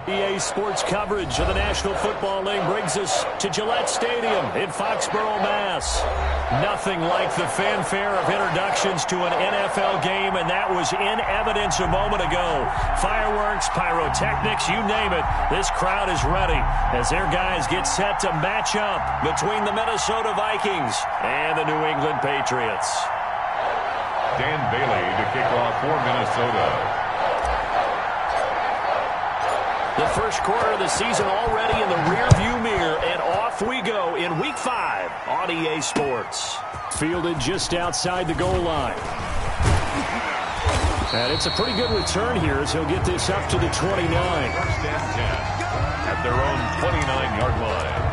EA Sports coverage of the National Football League brings us to Gillette Stadium in Foxborough, Mass. Nothing like the fanfare of introductions to an NFL game, and that was in evidence a moment ago. Fireworks, pyrotechnics, you name it. This crowd is ready as their guys get set to match up between the Minnesota Vikings and the New England Patriots. Dan Bailey to kick off for Minnesota. The first quarter of the season already in the rearview mirror, and off we go in Week 5 on EA Sports. Fielded just outside the goal line. And it's a pretty good return here as he'll get this up to the 29. First and 10 at their own 29-yard line.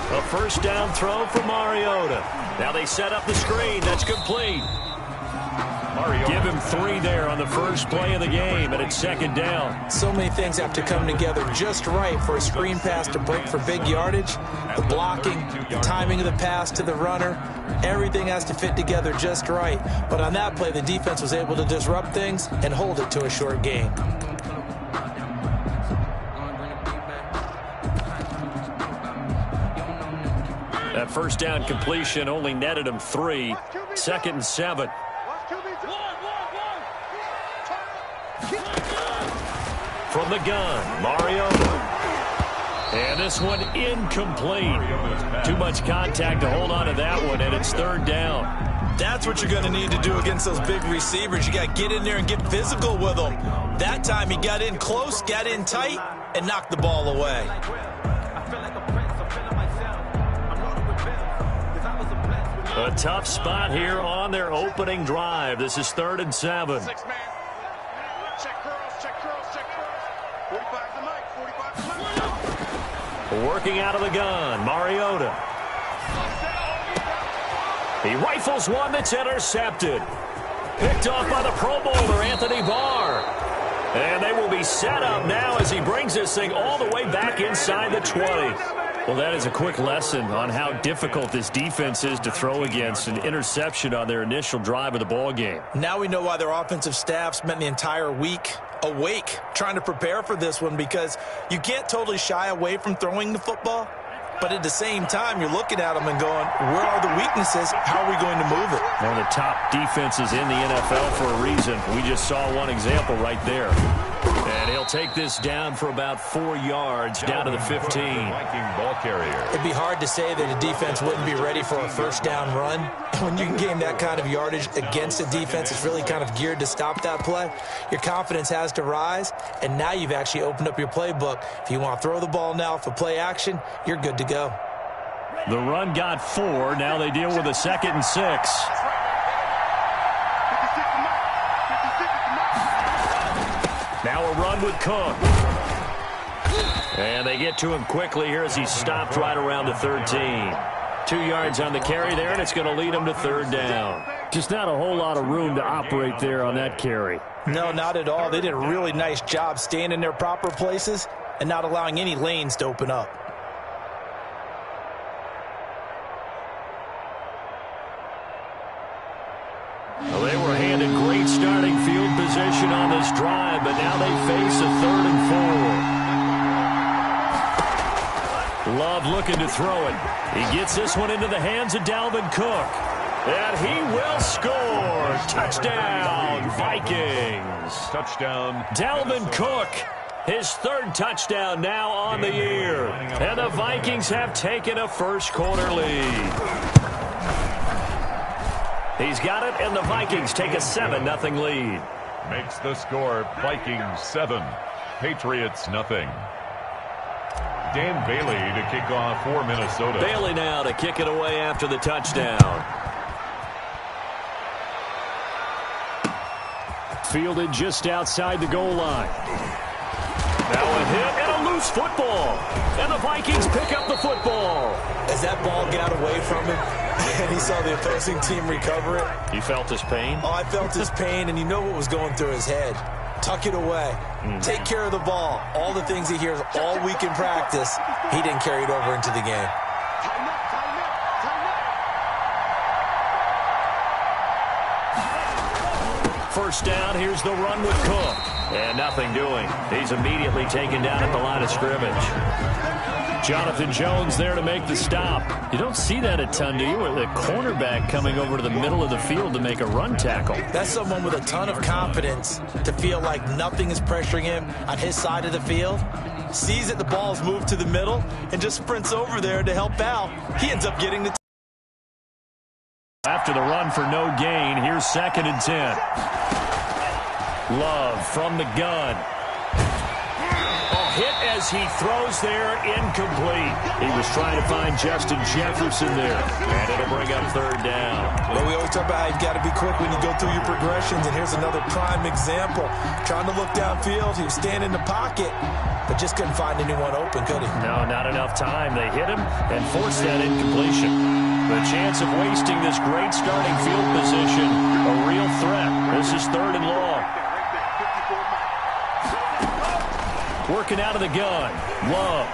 A first down throw for Mariota. Now they set up the screen. That's complete. Give him 3 there on the first play of the game, and it's second down. So many things have to come together just right for a screen pass to break for big yardage. The blocking, the timing of the pass to the runner, everything has to fit together just right. But on that play, the defense was able to disrupt things and hold it to a short gain. That first down completion only netted him 3. Second and 7. From the gun, Mariota. And this one incomplete. Too much contact to hold on to that one, and it's third down. That's what you're going to need to do against those big receivers. You got to get in there and get physical with them. That time he got in close, got in tight, and knocked the ball away. A tough spot here on their opening drive. This is 3rd and 7. Working out of the gun, Mariota. He rifles one that's intercepted. Picked off by the Pro Bowler, Anthony Barr. And they will be set up now as he brings this thing all the way back inside the 20. Well, that is a quick lesson on how difficult this defense is to throw against. An interception on their initial drive of the ball game. Now we know why their offensive staff spent the entire week awake trying to prepare for this one, because you can't totally shy away from throwing the football. But at the same time, you're looking at them and going, where are the weaknesses? How are we going to move it? One of the top defenses in the NFL for a reason. We just saw one example right there. And he'll take this down for about 4 yards, down to the 15. Viking ball carrier. It'd be hard to say that a defense wouldn't be ready for a first down run. When you can gain that kind of yardage against a defense that's really kind of geared to stop that play, your confidence has to rise, and now you've actually opened up your playbook. If you want to throw the ball now for play action, you're good to go. The run got 4. Now they deal with a 2nd and 6. Now a run with Cook. And they get to him quickly here as he's stopped right around the 13. 2 yards on the carry there, and it's going to lead him to 3rd down. Just not a whole lot of room to operate there on that carry. No, not at all. They did a really nice job staying in their proper places and not allowing any lanes to open up. Well, they were handed great starting field position on this drive, but now they face a 3rd and 4. Love looking to throw it. He gets this one into the hands of Dalvin Cook. And he will score. Touchdown, Vikings. Touchdown. Dalvin Cook, his 3rd touchdown now on the year. And the Vikings have taken a first quarter lead. He's got it, and the Vikings take a 7-0 lead. Makes the score Vikings 7, Patriots 0. Dan Bailey to kick off for Minnesota. Bailey now to kick it away after the touchdown. Fielded just outside the goal line. Now a hit and a loose football. And the Vikings pick up the football. As that ball got away from him and he saw the opposing team recover it. You felt his pain? Oh, I felt his pain, and you know what was going through his head. Tuck it away. Take care of the ball. All the things he hears all week in practice, he didn't carry it over into the game. First down, here's the run with Cook. And nothing doing. He's immediately taken down at the line of scrimmage. Jonathan Jones there to make the stop. You don't see that a ton, do you? With a cornerback coming over to the middle of the field to make a run tackle. That's someone with a ton of confidence to feel like nothing is pressuring him on his side of the field. Sees that the ball's moved to the middle and just sprints over there to help out. He ends up getting the after the run for no gain. Here's 2nd and 10. Love from the gun. Hit as he throws there, incomplete. He was trying to find Justin Jefferson there, and it'll bring up 3rd down. Well, we always talk about how you've got to be quick when you go through your progressions, and here's another prime example. Trying to look downfield, he was standing in the pocket, but just couldn't find anyone open, could he? No, not enough time. They hit him and forced that incompletion. The chance of wasting this great starting field position, a real threat. This is 3rd and long. Working out of the gun. Love.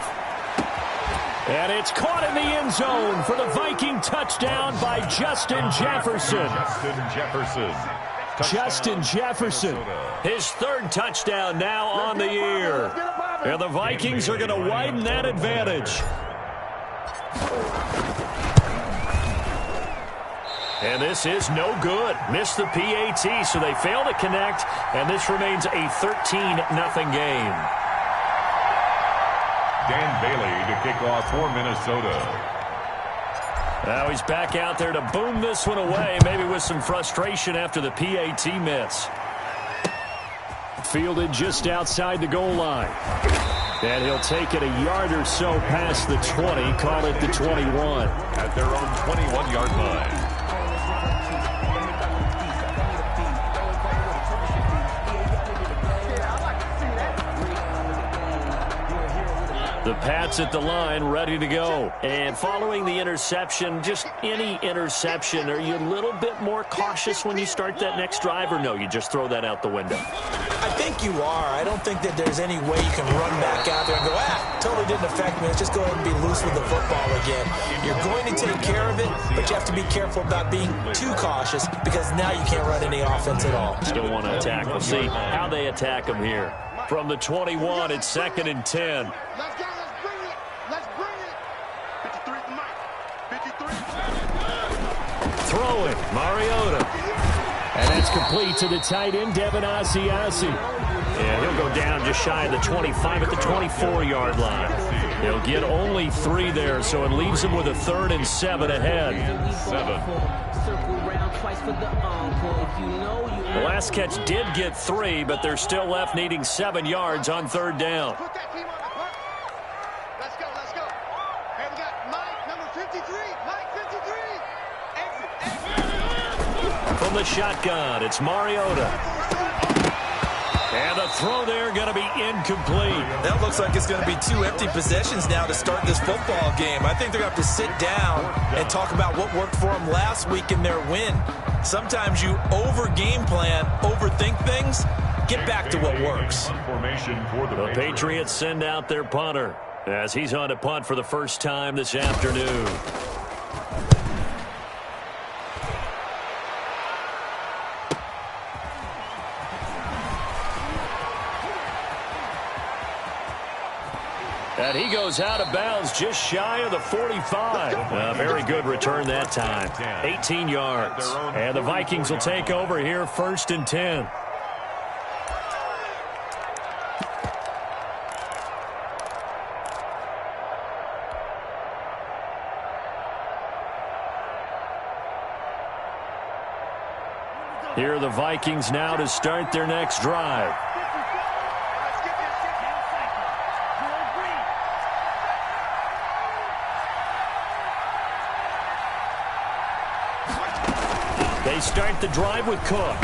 And it's caught in the end zone for the Viking touchdown by Justin Jefferson. Justin Jefferson. His 3rd touchdown now on the year. And the Vikings are going to widen that advantage. And this is no good. Missed the PAT, so they fail to connect, and this remains a 13-0 game. Dan Bailey to kick off for Minnesota. Now he's back out there to boom this one away, maybe with some frustration after the PAT miss. Fielded just outside the goal line. And he'll take it a yard or so past the 20, call it the 21. At their own 21-yard line. The Pats at the line, ready to go. And following the interception, just any interception, are you a little bit more cautious when you start that next drive, or no, you just throw that out the window? I think you are. I don't think that there's any way you can run back out there and go, totally didn't affect me. Let's just go ahead and be loose with the football again. You're going to take care of it, but you have to be careful about being too cautious because now you can't run any offense at all. Still want to attack. We'll see how they attack him here. From the 21, it's 2nd and 10. Let's go. Let's bring it. 53 at the mic. 53. Throwing, Mariota. And that's complete to the tight end, Devin Asiasi. And he'll go down just shy of the 25 at the 24-yard line. He'll get only 3 there, so it leaves him with a 3rd and 7 ahead. 7. The last catch did get 3, but they're still left needing 7 yards on 3rd down. Put that team on the clock. Let's go. Hey, we got Mike, number 53. Mike, 53. Exit. From the shotgun, it's Mariota. And the throw there going to be incomplete. That looks like it's going to be 2 empty possessions now to start this football game. I think they're going to have to sit down and talk about what worked for them last week in their win. Sometimes you over-game plan, overthink things. Get back to what works. The Patriots send out their punter as he's on to punt for the first time this afternoon. And he goes out of bounds just shy of the 45. A very good return that time. 18 yards. And the Vikings will take over here, 1st and 10. Here are the Vikings now to start their next drive. They start the drive with Cook.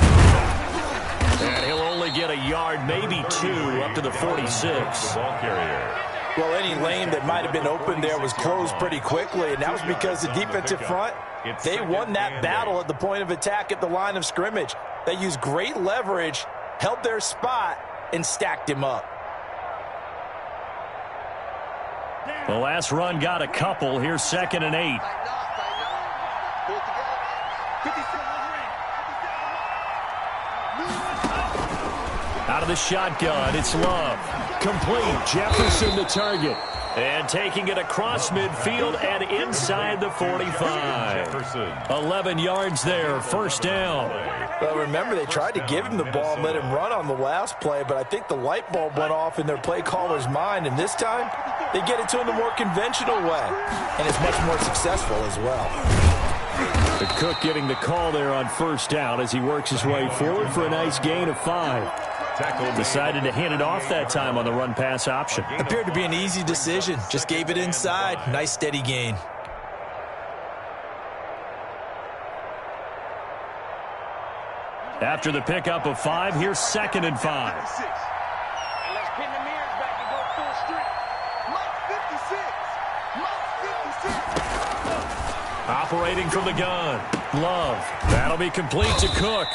And he'll only get a yard, maybe 2, up to the 46. The ball carrier. Well, any lane that might have been open there was closed pretty quickly, and that was because the defensive front, they won that battle at the point of attack at the line of scrimmage. They used great leverage, held their spot, and stacked him up. The last run got a couple. Here's 2nd and 8. Out of the shotgun, it's Love. Complete. Jefferson the target. And taking it across midfield and inside the 45. 11 yards there, 1st down. Well, remember, they tried to give him the ball and let him run on the last play, but I think the light bulb went off in their play caller's mind, and this time they get it to him the more conventional way, and it's much more successful as well. The Cook getting the call there on 1st down as he works his way forward for a nice gain of 5. Decided to hand it off that time on the run-pass option. Appeared to be an easy decision. Just gave it inside. Nice steady gain. After the pickup of 5, here's 2nd and 5. Let's pin the mirrors back and go full strength. Mike 56. Operating from the gun. Love. That'll be complete to Cook.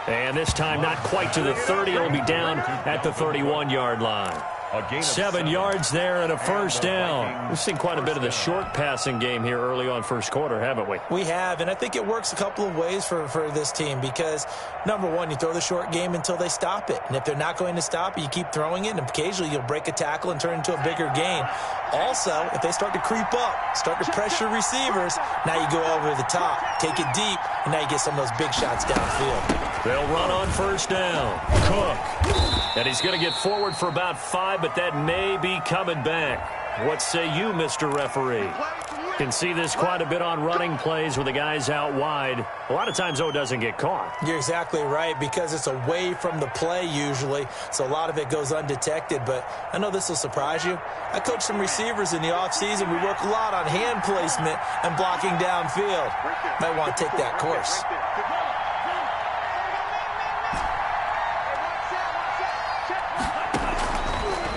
And this time not quite to the 30. It'll be down at the 31-yard line. 7 yards there and a 1st down. We've seen quite a bit of the short passing game here early on 1st quarter, haven't we? We have, and I think it works a couple of ways for this team because, number one, you throw the short game until they stop it. And if they're not going to stop it, you keep throwing it, and occasionally you'll break a tackle and turn it into a bigger gain. Also, if they start to creep up, start to pressure receivers, now you go over the top, take it deep, and now you get some of those big shots downfield. They'll run on 1st down. Cook. And he's going to get forward for about 5, but that may be coming back. What say you, Mr. Referee? Can see this quite a bit on running plays with the guys out wide. A lot of times, though, it doesn't get caught. You're exactly right because it's away from the play usually, so a lot of it goes undetected. But I know this will surprise you. I coach some receivers in the offseason. We work a lot on hand placement and blocking downfield. Might want to take that course.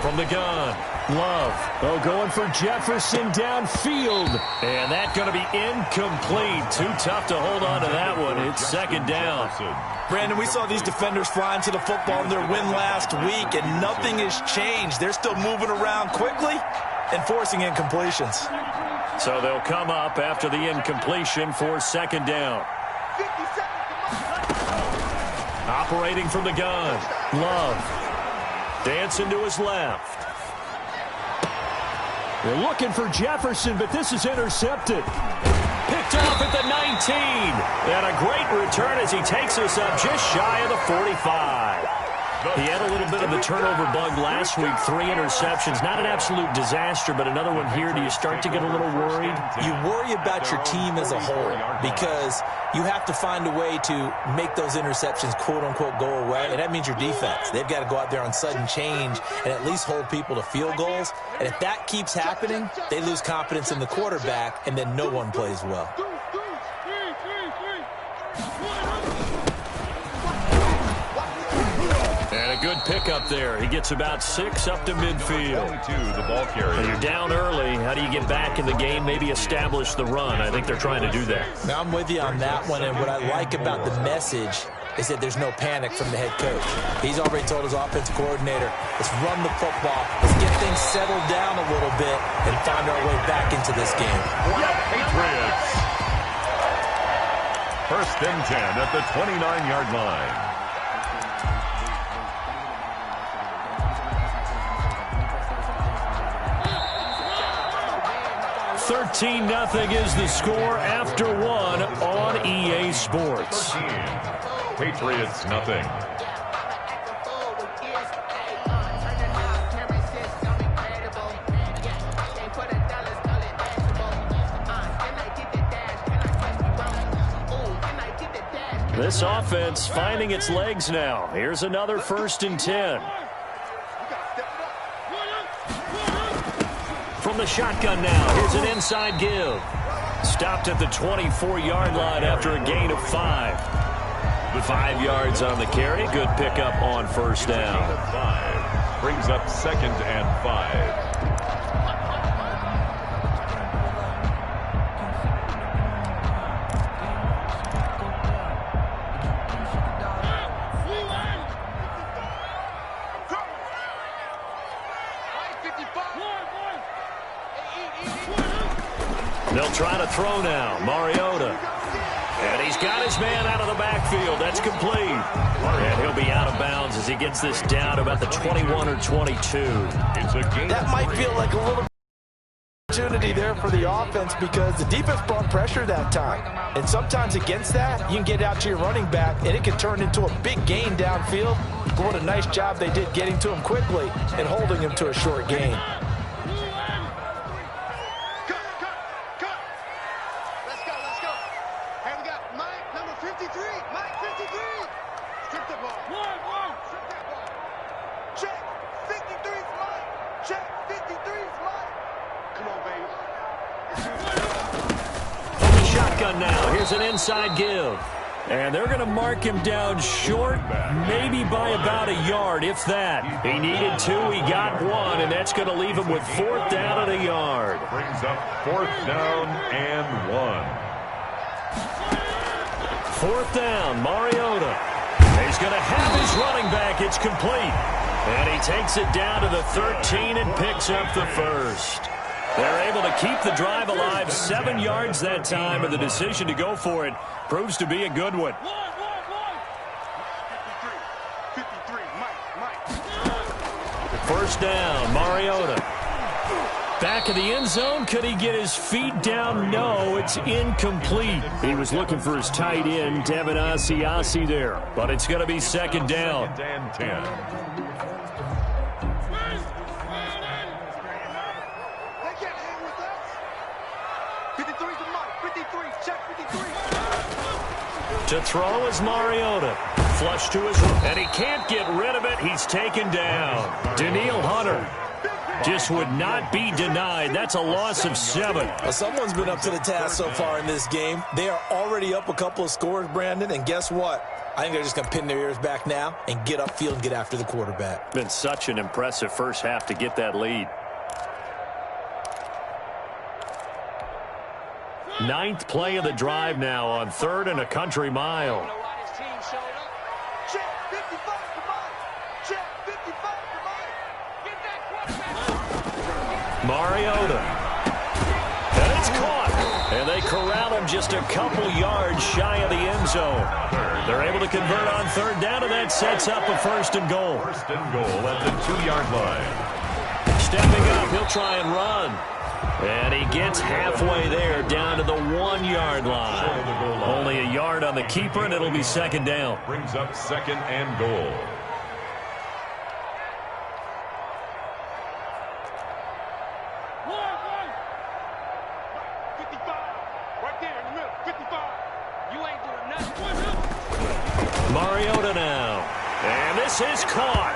From the gun, Love. Oh, going for Jefferson downfield. And that's going to be incomplete. Too tough to hold on to that one. It's 2nd down. Brandon, we saw these defenders flying to the football in their win last week, and nothing has changed. They're still moving around quickly and forcing incompletions. So they'll come up after the incompletion for 2nd down. Operating from the gun, Love. Dancing to his left. They're looking for Jefferson, but this is intercepted. Picked off at the 19. And a great return as he takes us up just shy of the 45. He had a little bit of the turnover bug last week. 3 interceptions. Not an absolute disaster, but another one here. Do you start to get a little worried? You worry about your team as a whole because you have to find a way to make those interceptions, quote-unquote, go away, and that means your defense. They've got to go out there on sudden change and at least hold people to field goals. And if that keeps happening, they lose confidence in the quarterback, and then no one plays well. And a good pickup there. He gets about 6 up to midfield. 22, the ball carrier. When you're down early, how do you get back in the game, maybe establish the run? I think they're trying to do that. Now, I'm with you on that one, and what I like about the message is that there's no panic from the head coach. He's already told his offensive coordinator, let's run the football, let's get things settled down a little bit, and find our way back into this game. Patriots. 1st and 10 at the 29-yard line. 13-0 is the score after 1 on EA Sports. Patriots nothing. This offense finding its legs now. Here's another 1st and 10. From the shotgun now, here's an inside give. Stopped at the 24-yard line after a gain of 5. 5 yards on the carry. Good pickup on first down. 5 brings up 2nd and 5. They'll try to throw now. Mariota. And he's got his man out of the backfield. That's complete. And he'll be out of bounds as he gets this down about the 21 or 22. It's a game. That might feel like a little opportunity there for the offense because the defense brought pressure that time. And sometimes against that, you can get out to your running back, and it can turn into a big gain downfield. But what a nice job they did getting to him quickly and holding him to a short gain. Now, here's an inside give. And they're going to mark him down short, maybe by about a yard, if that. He needed 2, he got 1, and that's going to leave him with 4th down and a yard. Brings up 4th down and 1. 4th down, Mariota. He's going to have his running back. It's complete. And he takes it down to the 13 and picks up the first. They're able to keep the drive alive, 7 yards that time, and the decision to go for it proves to be a good one. 1st down, Mariota. Back of the end zone, could he get his feet down? No, it's incomplete. He was looking for his tight end, Devin Asiasi there, but it's going to be 2nd down. 2nd and 10. To throw is Mariota. Flush to his right, and he can't get rid of it. He's taken down. Daniil Hunter just would not be denied. That's a loss of 7. Well, someone's been up to the task so far in this game. They are already up a couple of scores, Brandon, and guess what? I think they're just going to pin their ears back now and get upfield and get after the quarterback. Been such an impressive first half to get that lead. 9th play of the drive now on 3rd and a country mile. Mariota. And it's caught. And they corral him just a couple yards shy of the end zone. They're able to convert on 3rd down, and that sets up a 1st and goal. 1st and goal at the 2-yard line. Stepping up, he'll try and run. And he gets halfway there, down to the 1-yard line. Only a yard on the keeper, and it'll be 2nd down. Brings up 2nd and goal. Mariota now. And this is caught.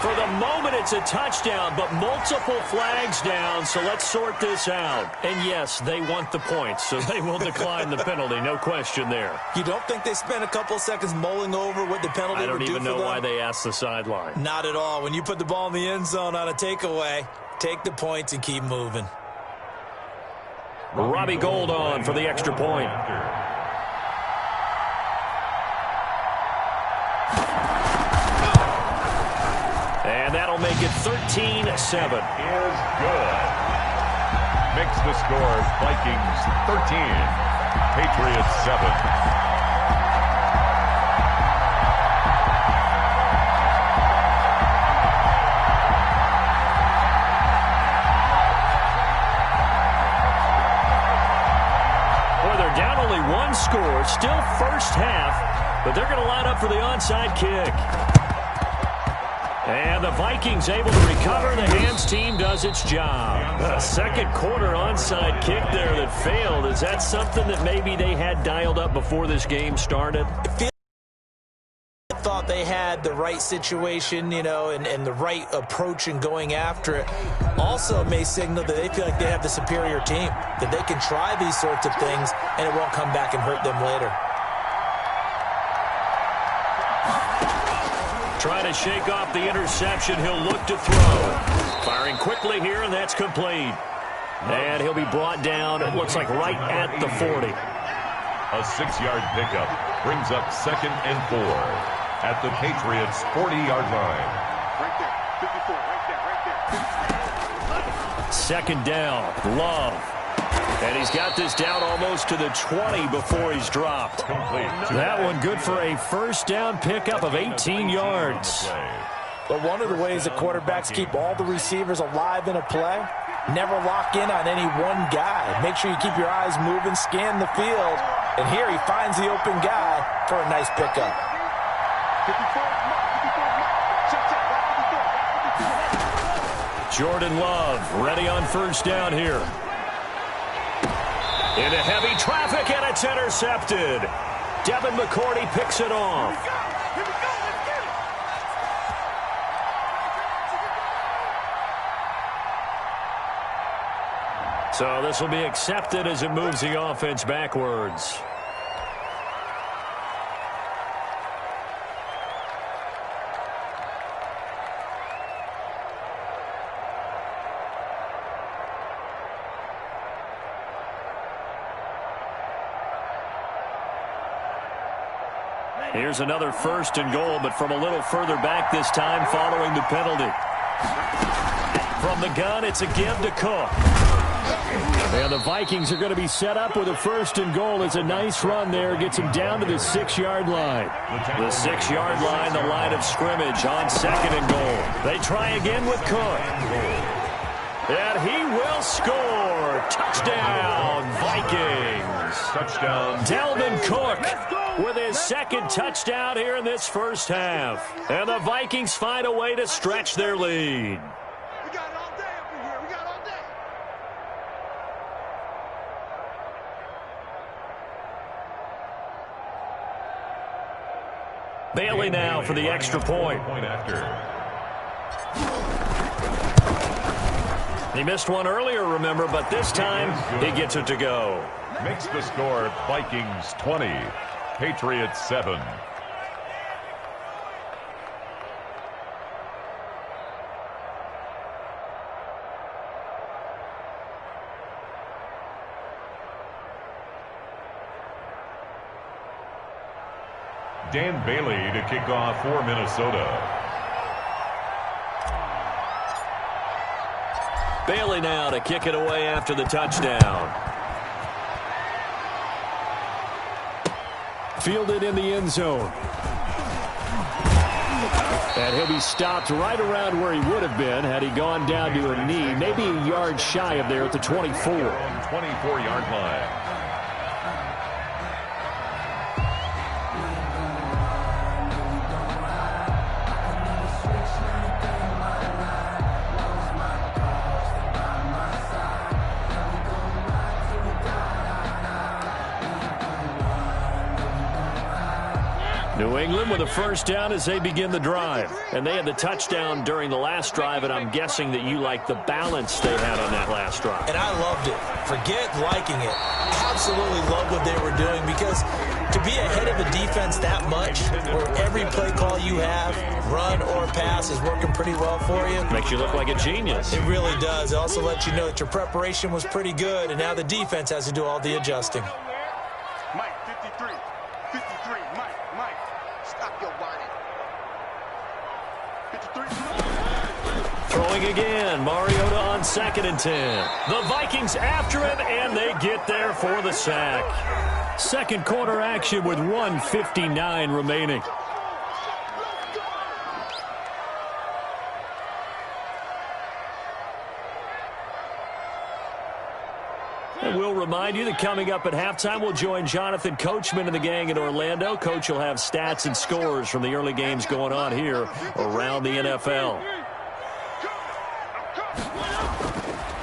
For the moment, it's a touchdown, but multiple flags down, so let's sort this out. And yes, they want the points, so they will decline the penalty, no question there. You don't think they spent a couple of seconds mulling over what the penalty would do for them? I don't even know why they asked the sideline. Not at all. When you put the ball in the end zone on a takeaway, take the points and keep moving. Robbie Gould on for the extra point. And that'll make it 13-7. Is good. Makes the score Vikings 13, Patriots 7. Well, they're down only 1 score, still first half, but they're going to line up for the onside kick. And the Vikings able to recover. The hands team does its job. A second quarter onside kick there that failed. Is that something that maybe they had dialed up before this game started? I thought they had the right situation, you know, and the right approach in going after it. Also may signal that they feel like they have the superior team, that they can try these sorts of things and it won't come back and hurt them later. Trying to shake off the interception. He'll look to throw. Firing quickly here, and that's complete. And he'll be brought down, it looks like, right at the 40. A 6-yard pickup brings up 2nd and 4 at the Patriots' 40-yard line. Right there. 54. Right there. 2nd down. Love. And he's got this down almost to the 20 before he's dropped. Complete. That one good for a 1st down pickup of 18 yards. But one of the ways that quarterbacks keep all the receivers alive in a play, never lock in on any one guy. Make sure you keep your eyes moving, scan the field. And here he finds the open guy for a nice pickup. 54. Jordan Love ready on 1st down here. Into heavy traffic, and it's intercepted. Devin McCourty picks it off. Here we go. Let's get it. So this will be accepted as it moves the offense backwards. Here's another 1st and goal, but from a little further back this time following the penalty. From the gun, it's a give to Cook. And the Vikings are going to be set up with a 1st and goal. It's a nice run there. Gets him down to the 6-yard line. The 6-yard line, the line of scrimmage on 2nd and goal. They try again with Cook. And he will score. Touchdown, Vikings. Touchdown. Dalvin Cook with his 2nd touchdown here in this 1st half. And the Vikings find a way to stretch their lead. We got it all day up in here. We got it all day. Bailey now for the extra point. Point after. He missed one earlier, remember, but this time he gets it to go. Makes the score Vikings 20, Patriots 7. Dan Bailey to kick off for Minnesota. Bailey now to kick it away after the touchdown. Fielded in the end zone. And he'll be stopped right around where he would have been had he gone down to a knee, maybe a yard shy of there at the 24. 24-yard line. New England with a 1st down as they begin the drive. And they had the touchdown during the last drive, and I'm guessing that you like the balance they had on that last drive. And I loved it. Forget liking it. Absolutely love what they were doing, because to be ahead of a defense that much, where every play call you have, run or pass, is working pretty well for you. Makes you look like a genius. It really does. It also lets you know that your preparation was pretty good, and now the defense has to do all the adjusting. Mike, 53. 53. Mike. Stop your whining. 53. Throwing again. Mariota on 2nd and 10. The Vikings after him, and they get there for the sack. 2nd quarter action with 1:59 remaining. And we'll remind you that coming up at halftime, we'll join Jonathan Coachman and the gang in Orlando. Coach will have stats and scores from the early games going on here around the NFL.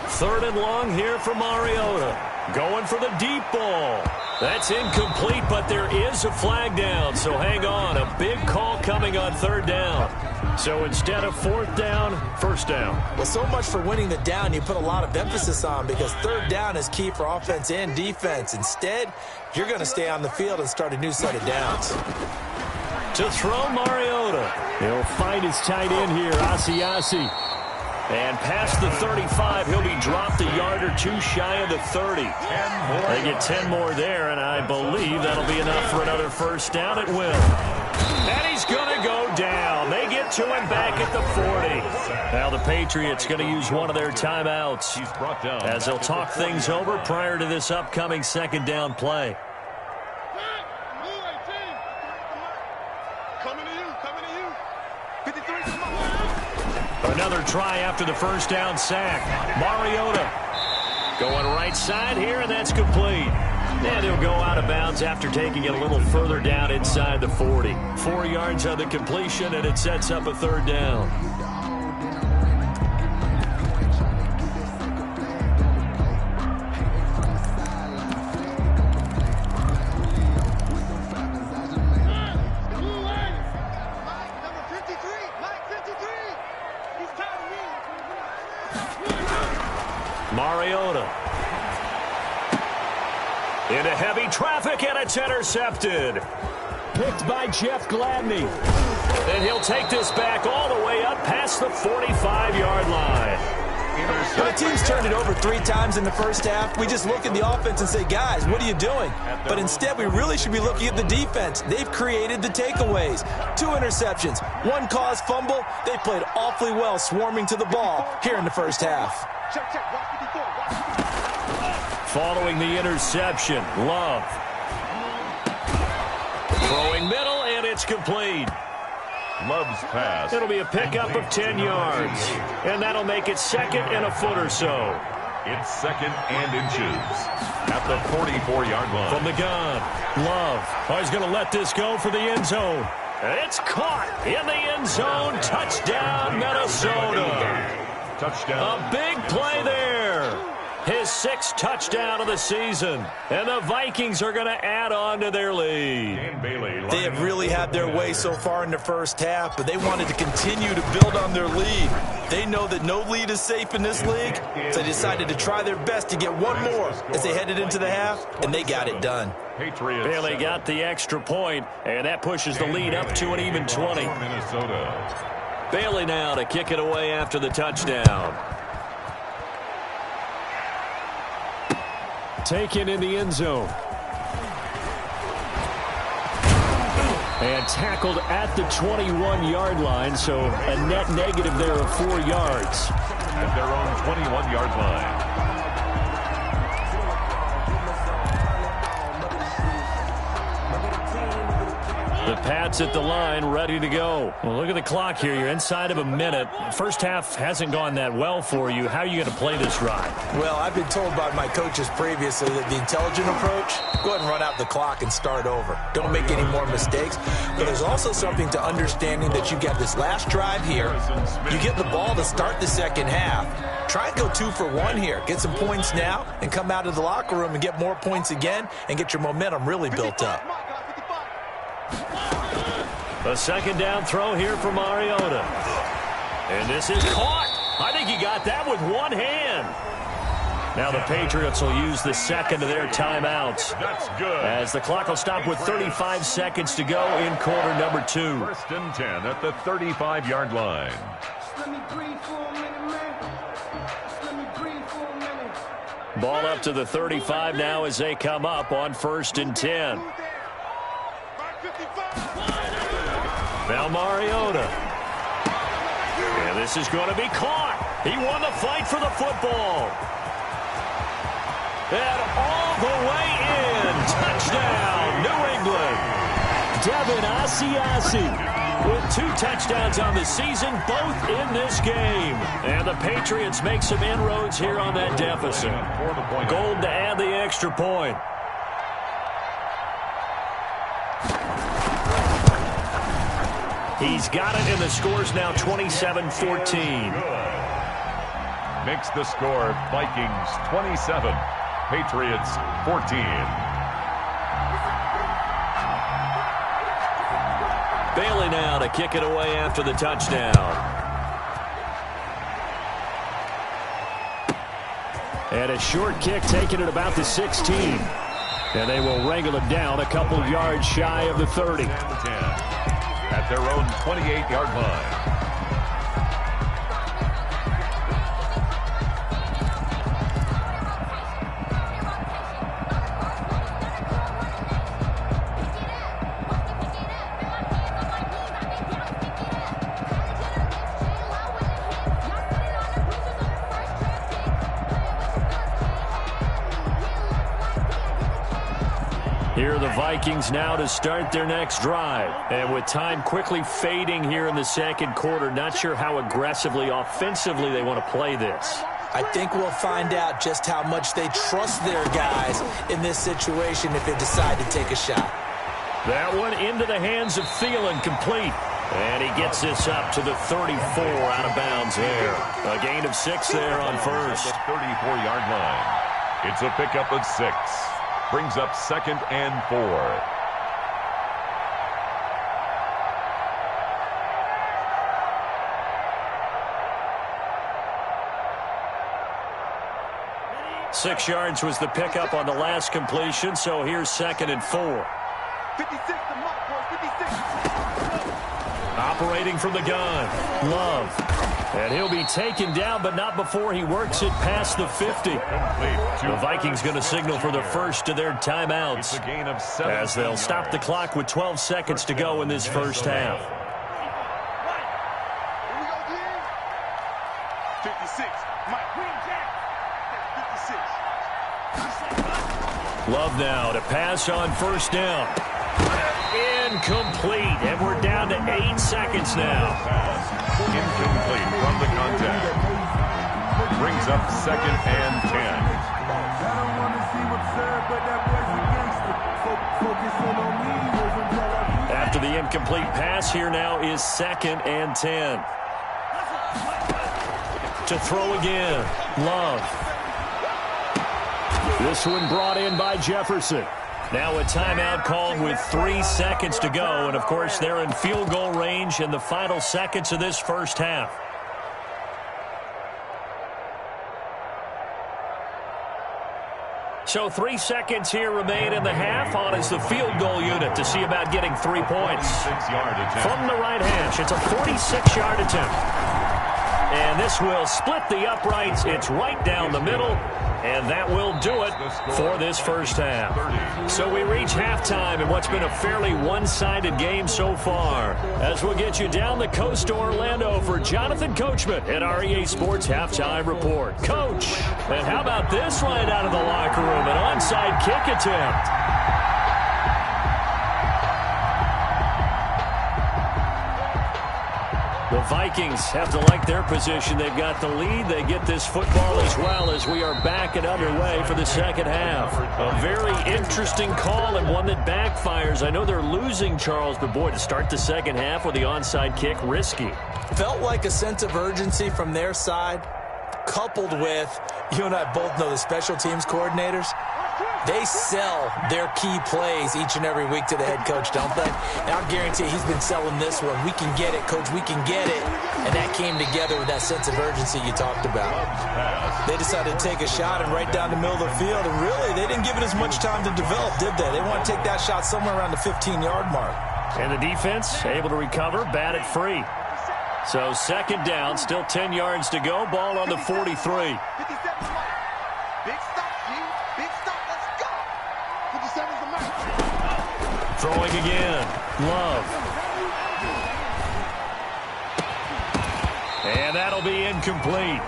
3rd and long here for Mariota. Going for the deep ball. That's incomplete, but there is a flag down, so hang on. A big call coming on 3rd down. So instead of 4th down, 1st down. Well, so much for winning the down you put a lot of emphasis on, because 3rd down is key for offense and defense. Instead, you're going to stay on the field and start a new set of downs. To throw, Mariota. He'll find his tight end here, Asiasi. And past the 35, he'll be dropped a yard or two shy of the 30. They get 10 more there, and I believe that'll be enough for another first down. It will. And he's going to go down. They get to him back at the 40. Now the Patriots going to use one of their timeouts as they'll talk things over prior to this upcoming second down play. Another try after the first down sack. Mariota going right side here, and that's complete. And he'll go out of bounds after taking it a little further down inside the 40. 4 yards on the completion, and it sets up a third down. Mariota into heavy traffic, and it's intercepted. Picked by Jeff Gladney. And he'll take this back all the way up past the 45-yard line. When the team's turned it over 3 times in the first half, we just look at the offense and say, guys, what are you doing? But instead, we really should be looking at the defense. They've created the takeaways. 2 interceptions, 1 caused fumble. They played awfully well swarming to the ball here in the first half. Following the interception, Love. Throwing middle, and it's complete. Love's pass. It'll be a pickup of 10 yards. And that'll make it second and a foot or so. It's second and inches at the 44-yard line. From the gun, Love. Oh, he's going to let this go for the end zone. And it's caught in the end zone. Touchdown, Minnesota. Touchdown. A big play there. His 6th touchdown of the season. And the Vikings are going to add on to their lead. They have really had their way so far in the first half, but they wanted to continue to build on their lead. They know that no lead is safe in this league, so they decided to try their best to get one more as they headed into the half, and they got it done. Bailey got the extra point, and that pushes the lead up to an even 20. Minnesota. Bailey now to kick it away after the touchdown. Taken in the end zone. And tackled at the 21-yard line, so a net negative there of 4 yards. At their own 21-yard line. The Pats at the line, ready to go. Well, look at the clock here. You're inside of a minute. First half hasn't gone that well for you. How are you going to play this ride? Well, I've been told by my coaches previously that the intelligent approach, go ahead and run out the clock and start over. Don't make any more mistakes. But there's also something to understanding that you get this last drive here. You get the ball to start the second half. Try and go 2 for 1 here. Get some points now and come out of the locker room and get more points again and get your momentum really built up. A second down throw here for Mariota. And this is caught. I think he got that with one hand. Now the Patriots will use the second of their timeouts. That's good. As the clock will stop with 35 seconds to go in quarter number 2. First and 10 at the 35-yard line. Ball up to the 35 now as they come up on first and 10. Now Mariota. And this is going to be caught. He won the fight for the football. And all the way in. Touchdown, New England. Devin Asiasi with 2 touchdowns on the season, both in this game. And the Patriots make some inroads here on that deficit. Gold to add the extra point. He's got it, and the score's now 27-14. Makes the score Vikings 27, Patriots 14. Bailey now to kick it away after the touchdown. And a short kick taken at about the 16. And they will wrangle it down a couple yards shy of the 30. at their own 28-yard line. Here are the Vikings now to start their next drive. And with time quickly fading here in the second quarter, not sure how aggressively, offensively they want to play this. I think we'll find out just how much they trust their guys in this situation if they decide to take a shot. That one into the hands of Thielen, complete. And he gets this up to the 34, out of bounds there. A gain of 6 there on first. At the 34-yard line. It's a pickup of 6. Brings up 2nd and 4. Six yards was the pickup on the last completion, so here's 2nd and 4. 56 to mark, boys, 56. Operating from the gun, Love. And he'll be taken down, but not before he works it past the 50. The Vikings going to signal for the first of their timeouts, as they'll stop the clock with 12 seconds to go in this first half. 56. Mike. 56. Love now to pass on first down. Incomplete, and we're down to 8 seconds now. Incomplete from the contact. Brings up 2nd and 10. After the incomplete pass, here now is 2nd and 10. To throw again, Love. This one brought in by Jefferson. Now a timeout called with 3 seconds to go. And, of course, they're in field goal range in the final seconds of this first half. So 3 seconds here remain in the half. On is the field goal unit to see about getting 3 points. From the right hash, it's a 46-yard attempt. And this will split the uprights. It's right down the middle. And that will do it for this first half. So we reach halftime in what's been a fairly one-sided game so far. As we'll get you down the coast to Orlando for Jonathan Coachman at our EA Sports Halftime Report. Coach, and how about this right out of the locker room? An onside kick attempt. The Vikings have to like their position. They've got the lead. They get this football as well as we are back and underway for the second half. A very interesting call and one that backfires. I know they're losing, Charles, but boy, to start the second half with the onside kick, risky. Felt like a sense of urgency from their side, coupled with, you and I both know the special teams coordinators. They sell their key plays each and every week to the head coach, don't they? And I'll guarantee he's been selling this one. We can get it, coach. We can get it. And that came together with that sense of urgency you talked about. They decided to take a shot and right down the middle of the field. And really, they didn't give it as much time to develop, did they? They want to take that shot somewhere around the 15-yard mark. And the defense able to recover, bat it free. So second down, still 10 yards to go. Ball on the 43. 57. Big stop, G. Big stop. Let's go. 57's the mark. Throwing again. Love. And that'll be incomplete.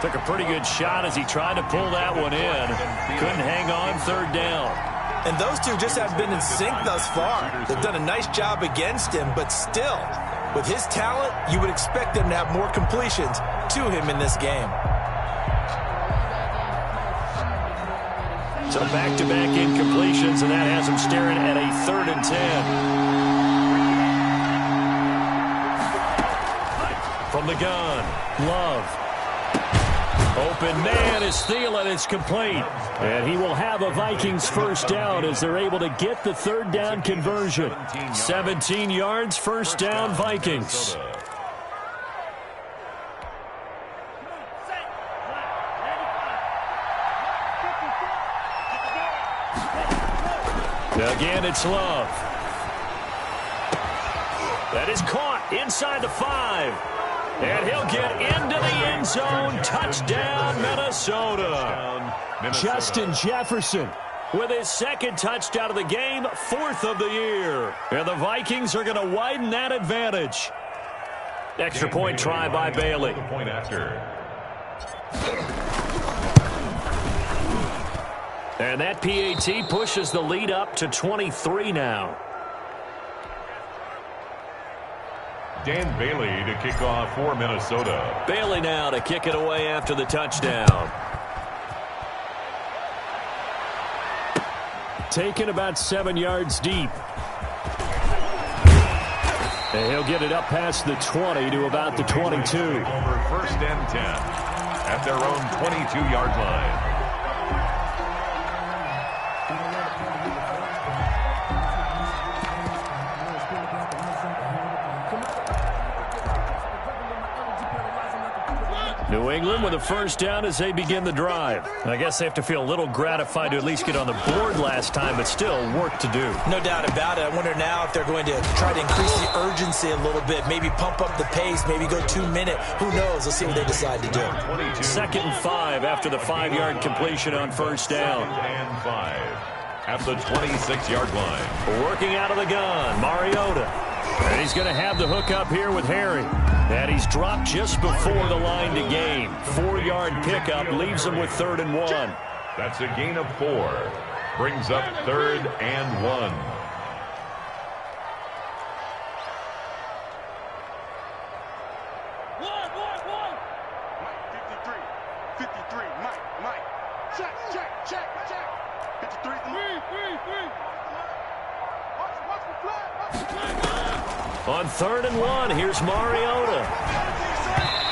Took a pretty good shot as he tried to pull that one in. Couldn't hang on, third down. And those two just haven't been in sync thus far. They've done a nice job against him, but still, with his talent, you would expect them to have more completions to him in this game. So back-to-back incompletions, and that has him staring at a 3rd and 10. From the gun, Love. Open man is Thielen. It's complete. And he will have a Vikings first down as they're able to get the third down conversion. 17 yards, first down, Vikings. Again, it's Love. That is caught inside the 5. And he'll get into the end zone. Touchdown, Minnesota. Justin Jefferson with his second touchdown of the game, 4th of the year. And the Vikings are going to widen that advantage. Extra point try by Bailey. Point after. And that PAT pushes the lead up to 23 now. Dan Bailey to kick off for Minnesota. Bailey now to kick it away after the touchdown. Taken about 7 yards deep. And he'll get it up past the 20 to about the 22. Over 1st and 10 at their own 22-yard line. New England with a first down as they begin the drive. I guess they have to feel a little gratified to at least get on the board last time, but still work to do. No doubt about it. I wonder now if they're going to try to increase the urgency a little bit, maybe pump up the pace, maybe go 2-minute. Who knows? Let's see what they decide to do. 2nd and 5 after the 5-yard completion on first down. 2nd and 5 at the 26-yard line. Working out of the gun, Mariota. And he's going to have the hook up here with Harry. And he's dropped just before the line to gain. 4-yard pickup leaves him with 3rd and 1. That's a gain of 4. Brings up 3rd and 1. On 3rd and 1, here's Mariota.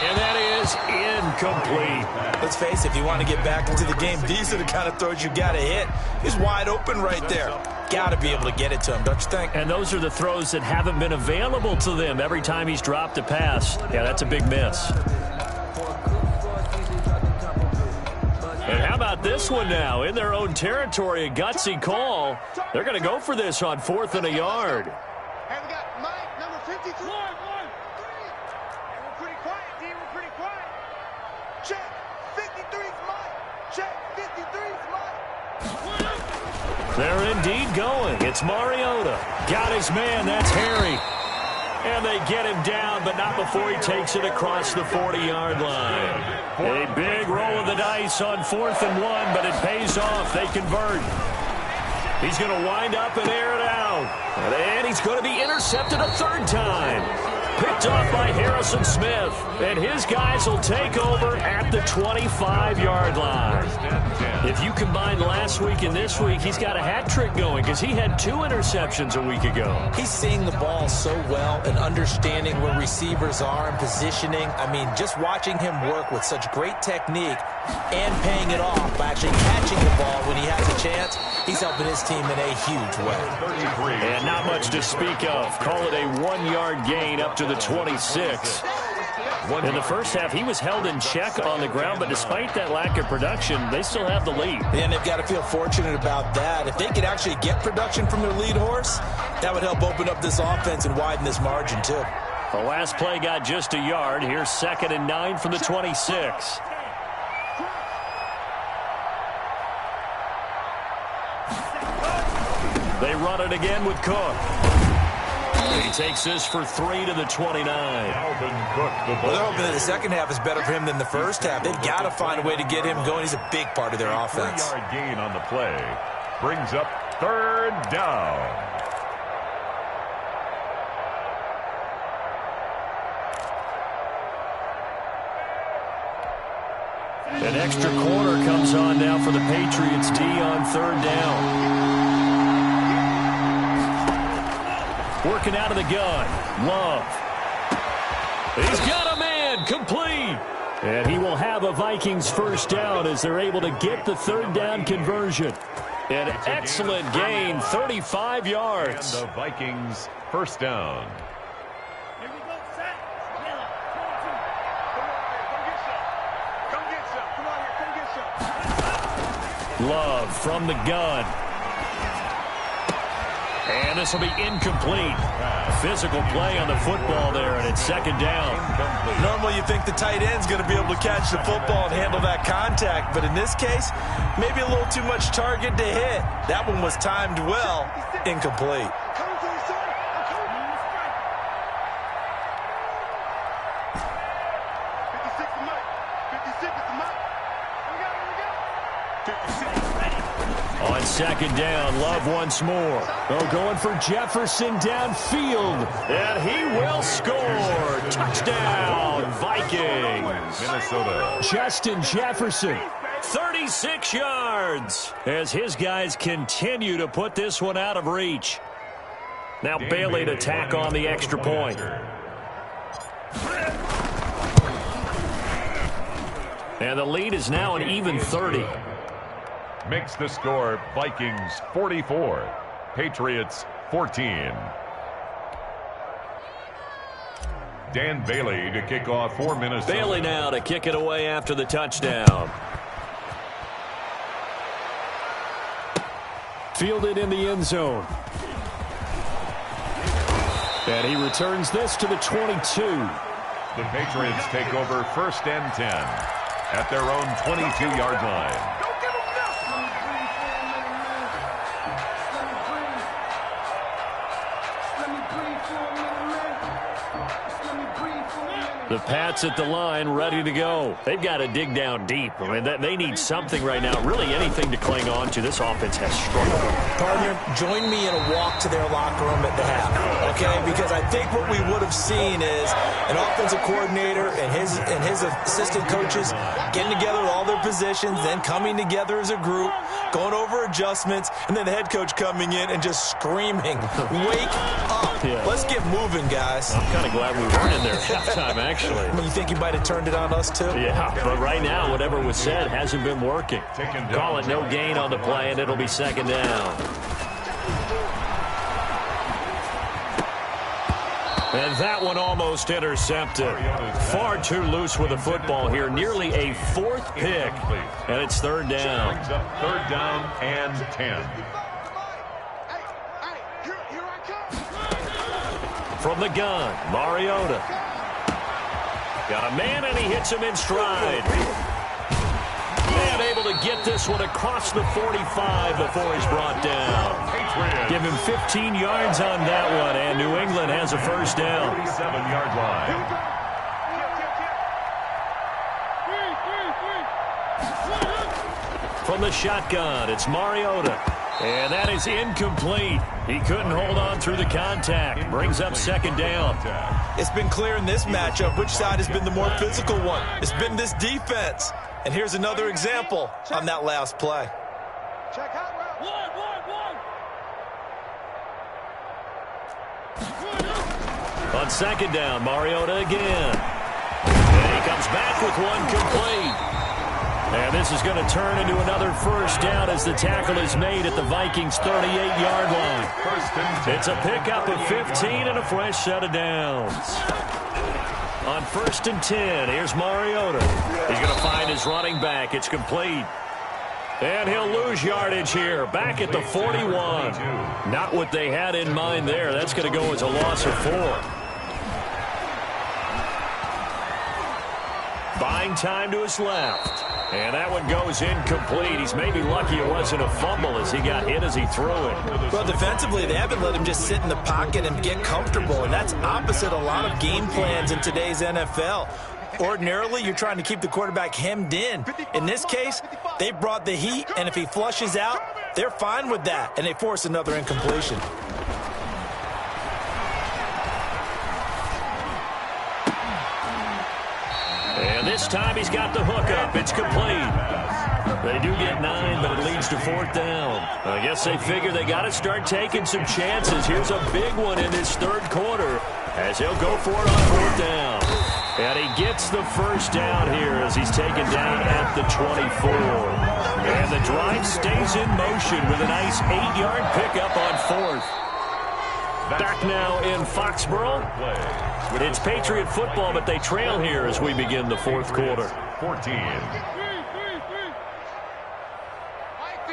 And that is incomplete. Let's face it, if you want to get back into the game, these are the kind of throws you got to hit. He's wide open right there. Got to be able to get it to him, don't you think? And those are the throws that haven't been available to them every time he's dropped a pass. Yeah, that's a big miss. And how about this one now? In their own territory, a gutsy call. They're going to go for this on 4th and a yard. And we got Mike, number 53. And we're pretty quiet, D. We're pretty quiet. Check. 53's Mike. Check. 53's Mike. They're indeed going. It's Mariota. Got his man. That's Harry. And they get him down, but not before he takes it across the 40-yard line. A big roll of the dice on 4th and 1, but it pays off. They convert. He's going to wind up and air it out. And he's going to be intercepted a 3rd time. Picked off by Harrison Smith. And his guys will take over at the 25-yard line. If you combine last week and this week, he's got a hat trick going because he had 2 interceptions a week ago. He's seeing the ball so well and understanding where receivers are and positioning. I mean, just watching him work with such great technique and paying it off by actually catching the ball when he has a chance, he's helping his team in a huge way. And not much to speak of. Call it a 1-yard gain up to the 26. In the first half, he was held in check on the ground, but despite that lack of production, they still have the lead. And they've got to feel fortunate about that. If they could actually get production from their lead horse, that would help open up this offense and widen this margin, too. The last play got just a yard. Here's 2nd and 9 from the 26. They run it again with Cook. He takes this for 3 to the 29. Well, they're hoping that the second half is better for him than the first half. They've got to find a way to get him going. He's a big part of their offense. 4-yard gain on the play. Brings up 3rd down. An extra corner comes on now for the Patriots D on 3rd down. Working out of the gun. Love. He's got a man. Complete. And he will have a Vikings first down as they're able to get the 3rd down conversion. An excellent gain, 35 yards. And the Vikings first down. Here we go, set. Come get some. Come on here, come get some. Love from the gun. And this will be incomplete. Physical play on the football there, and it's second down. Normally you think the tight end's going to be able to catch the football and handle that contact, but in this case, maybe a little too much target to hit. That one was timed well, incomplete. On second down, Love once more. Oh, going for Jefferson downfield. And he will score. Touchdown, Vikings. Minnesota. Justin Jefferson, 36 yards. As his guys continue to put this one out of reach. Now Bailey to tack on the extra point. And the lead is now an even 30. Makes the score Vikings 44, Patriots 14. Dan Bailey to kick off for Minnesota. Bailey now to kick it away after the touchdown. Fielded in the end zone. And he returns this to the 22. The Patriots take over 1st and 10 at their own 22-yard line. The Pats at the line, ready to go. They've got to dig down deep. I mean, they need something right now, really anything to cling on to. This offense has struggled. Partner, join me in a walk to their locker room at the half, okay? Because I think what we would have seen is an offensive coordinator and his assistant coaches getting together with all their positions, then coming together as a group, going over adjustments, and then the head coach coming in and just screaming, "Wake up! Yeah. Let's get moving, guys." I'm kind of glad we weren't in there at halftime, actually. I mean, you think you might have turned it on us, too? Yeah, but right now, whatever was said hasn't been working. Call it no gain on the play, and it'll be second down. And that one almost intercepted. Far too loose with the football here. Nearly a 4th pick. And it's third down. Brings up 3rd down and 10. From the gun, Mariota. Got a man, and he hits him in stride. And able to get this one across the 45 before he's brought down. Give him 15 yards on that one, and New England has a first down. 37-yard line. From the shotgun, it's Mariota. And that is incomplete. He couldn't hold on through the contact. Brings up second down. It's been clear in this matchup which side has been the more physical one. It's been this defense. And here's another example on that last play. Check out route. On second down, Mariota again. And he comes back with one complete. And this is going to turn into another first down as the tackle is made at the Vikings' 38-yard line. It's a pickup of 15 and a fresh set of downs. On 1st and 10, here's Mariota. He's going to find his running back. It's complete. And he'll lose yardage here. Back at the 41. Not what they had in mind there. That's going to go as a loss of 4. Buying time to his left. And that one goes incomplete. He's maybe lucky it wasn't a fumble as he got hit as he threw it. Well, defensively, they haven't let him just sit in the pocket and get comfortable, and that's opposite a lot of game plans in today's NFL. Ordinarily, you're trying to keep the quarterback hemmed in. In this case, they brought the heat, and if he flushes out, they're fine with that, and they force another incompletion. And this time he's got the hook up. It's complete. They do get 9, but it leads to 4th down. I guess they figure they got to start taking some chances. Here's a big one in this 3rd quarter as he'll go for it on 4th down. And he gets the first down here as he's taken down at the 24. And the drive stays in motion with a nice 8-yard pickup on 4th. Back now in Foxborough. It's Patriot football, but they trail here as we begin the 4th quarter. 14.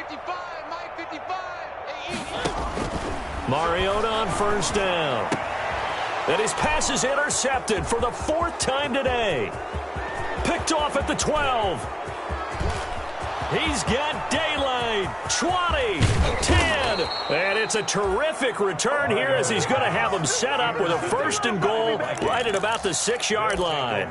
55, Mike 55. Mariota on first down. And his pass is intercepted for the 4th time today. Picked off at the 12. He's got daylight. 20, 10. And it's a terrific return here as he's going to have them set up with a 1st and goal right at about the 6-yard line.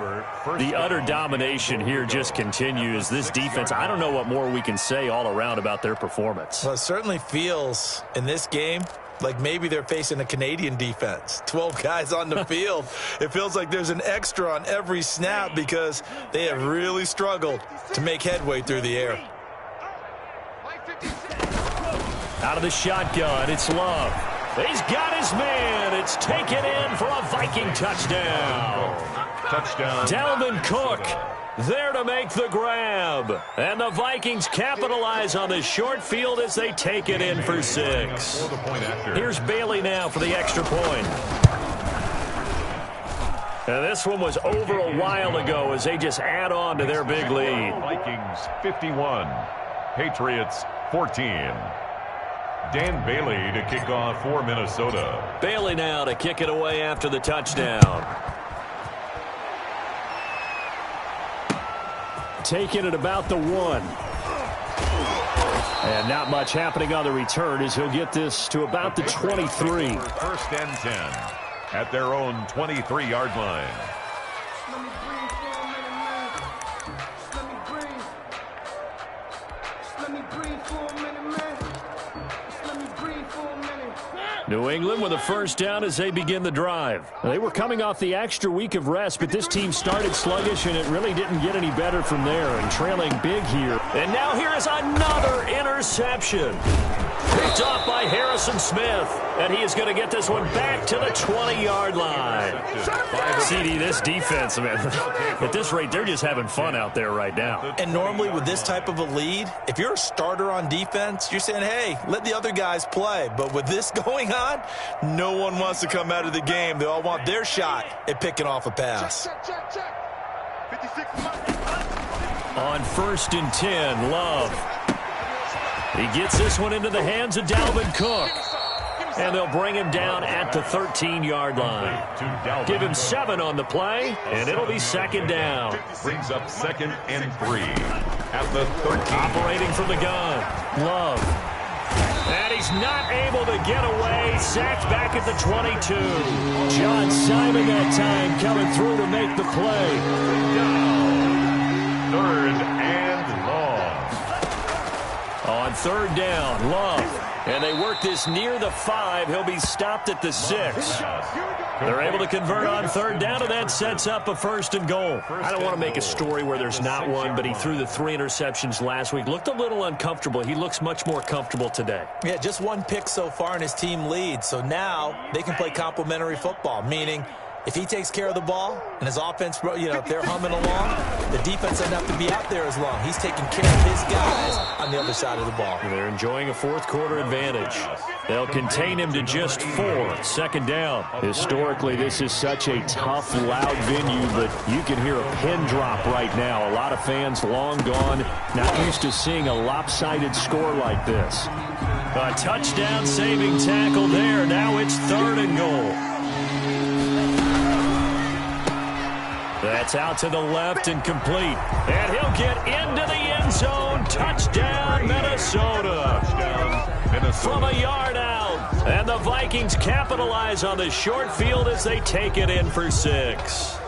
The utter domination here just continues. This defense, I don't know what more we can say all around about their performance. Well, it certainly feels in this game like maybe they're facing a Canadian defense. 12 guys on the field. It feels like there's an extra on every snap because they have really struggled to make headway through the air. Out of the shotgun, it's Love. He's got his man. It's taken in for a Viking touchdown. Touchdown. Dalvin Cook there to make the grab. And the Vikings capitalize on the short field as they take it in for 6. Here's Bailey now for the extra point. And this one was over a while ago as they just add on to their big lead. Vikings 51, Patriots 14. Dan Bailey to kick off for Minnesota. Bailey now to kick it away after the touchdown. Taking it about the 1. And not much happening on the return as he'll get this to about the 23. 1st and 10 at their own 23-yard line. Let me breathe for a minute, man. Let me breathe. Let me breathe for a minute, man. Let me breathe for a minute. New England with a 1st down as they begin the drive. They were coming off the extra week of rest, but this team started sluggish, and it really didn't get any better from there, and trailing big here. And now here is another interception. Picked off by Harrison Smith, and he is going to get this one back to the 20-yard line. CD, this defense, man, at this rate, they're just having fun out there right now. And normally with this type of a lead, if you're a starter on defense, you're saying, hey, let the other guys play. But with this going on, no one wants to come out of the game. They all want their shot at picking off a pass. Check. 56 On 1st and 10, Love. He gets this one into the hands of Dalvin Cook. And they'll bring him down at the 13-yard line. Give him 7 on the play, and it'll be 2nd down. Brings up 2nd and 3 at the 13. Operating from the gun, Love. And he's not able to get away. Sacked back at the 22. John Simon that time coming through to make the play. 3rd and long. On 3rd down, Love. And they work this near the 5. He'll be stopped at the 6. They're able to convert on 3rd down, and that sets up a 1st and goal. I don't want to make a story where there's not one, but he threw the 3 interceptions last week. Looked a little uncomfortable. He looks much more comfortable today. Yeah, just 1 pick so far in his team lead. So now they can play complementary football, meaning if he takes care of the ball and his offense, if they're humming along, the defense doesn't have to be out there as long. He's taking care of his guys on the other side of the ball. They're enjoying a 4th quarter advantage. They'll contain him to just 4. 2nd down. Historically, this is such a tough, loud venue, but you can hear a pin drop right now. A lot of fans long gone, not used to seeing a lopsided score like this. A touchdown-saving tackle there. Now it's 3rd and goal. That's out to the left and complete. And he'll get into the end zone. Touchdown, Minnesota. From a yard out. And the Vikings capitalize on the short field as they take it in for 6.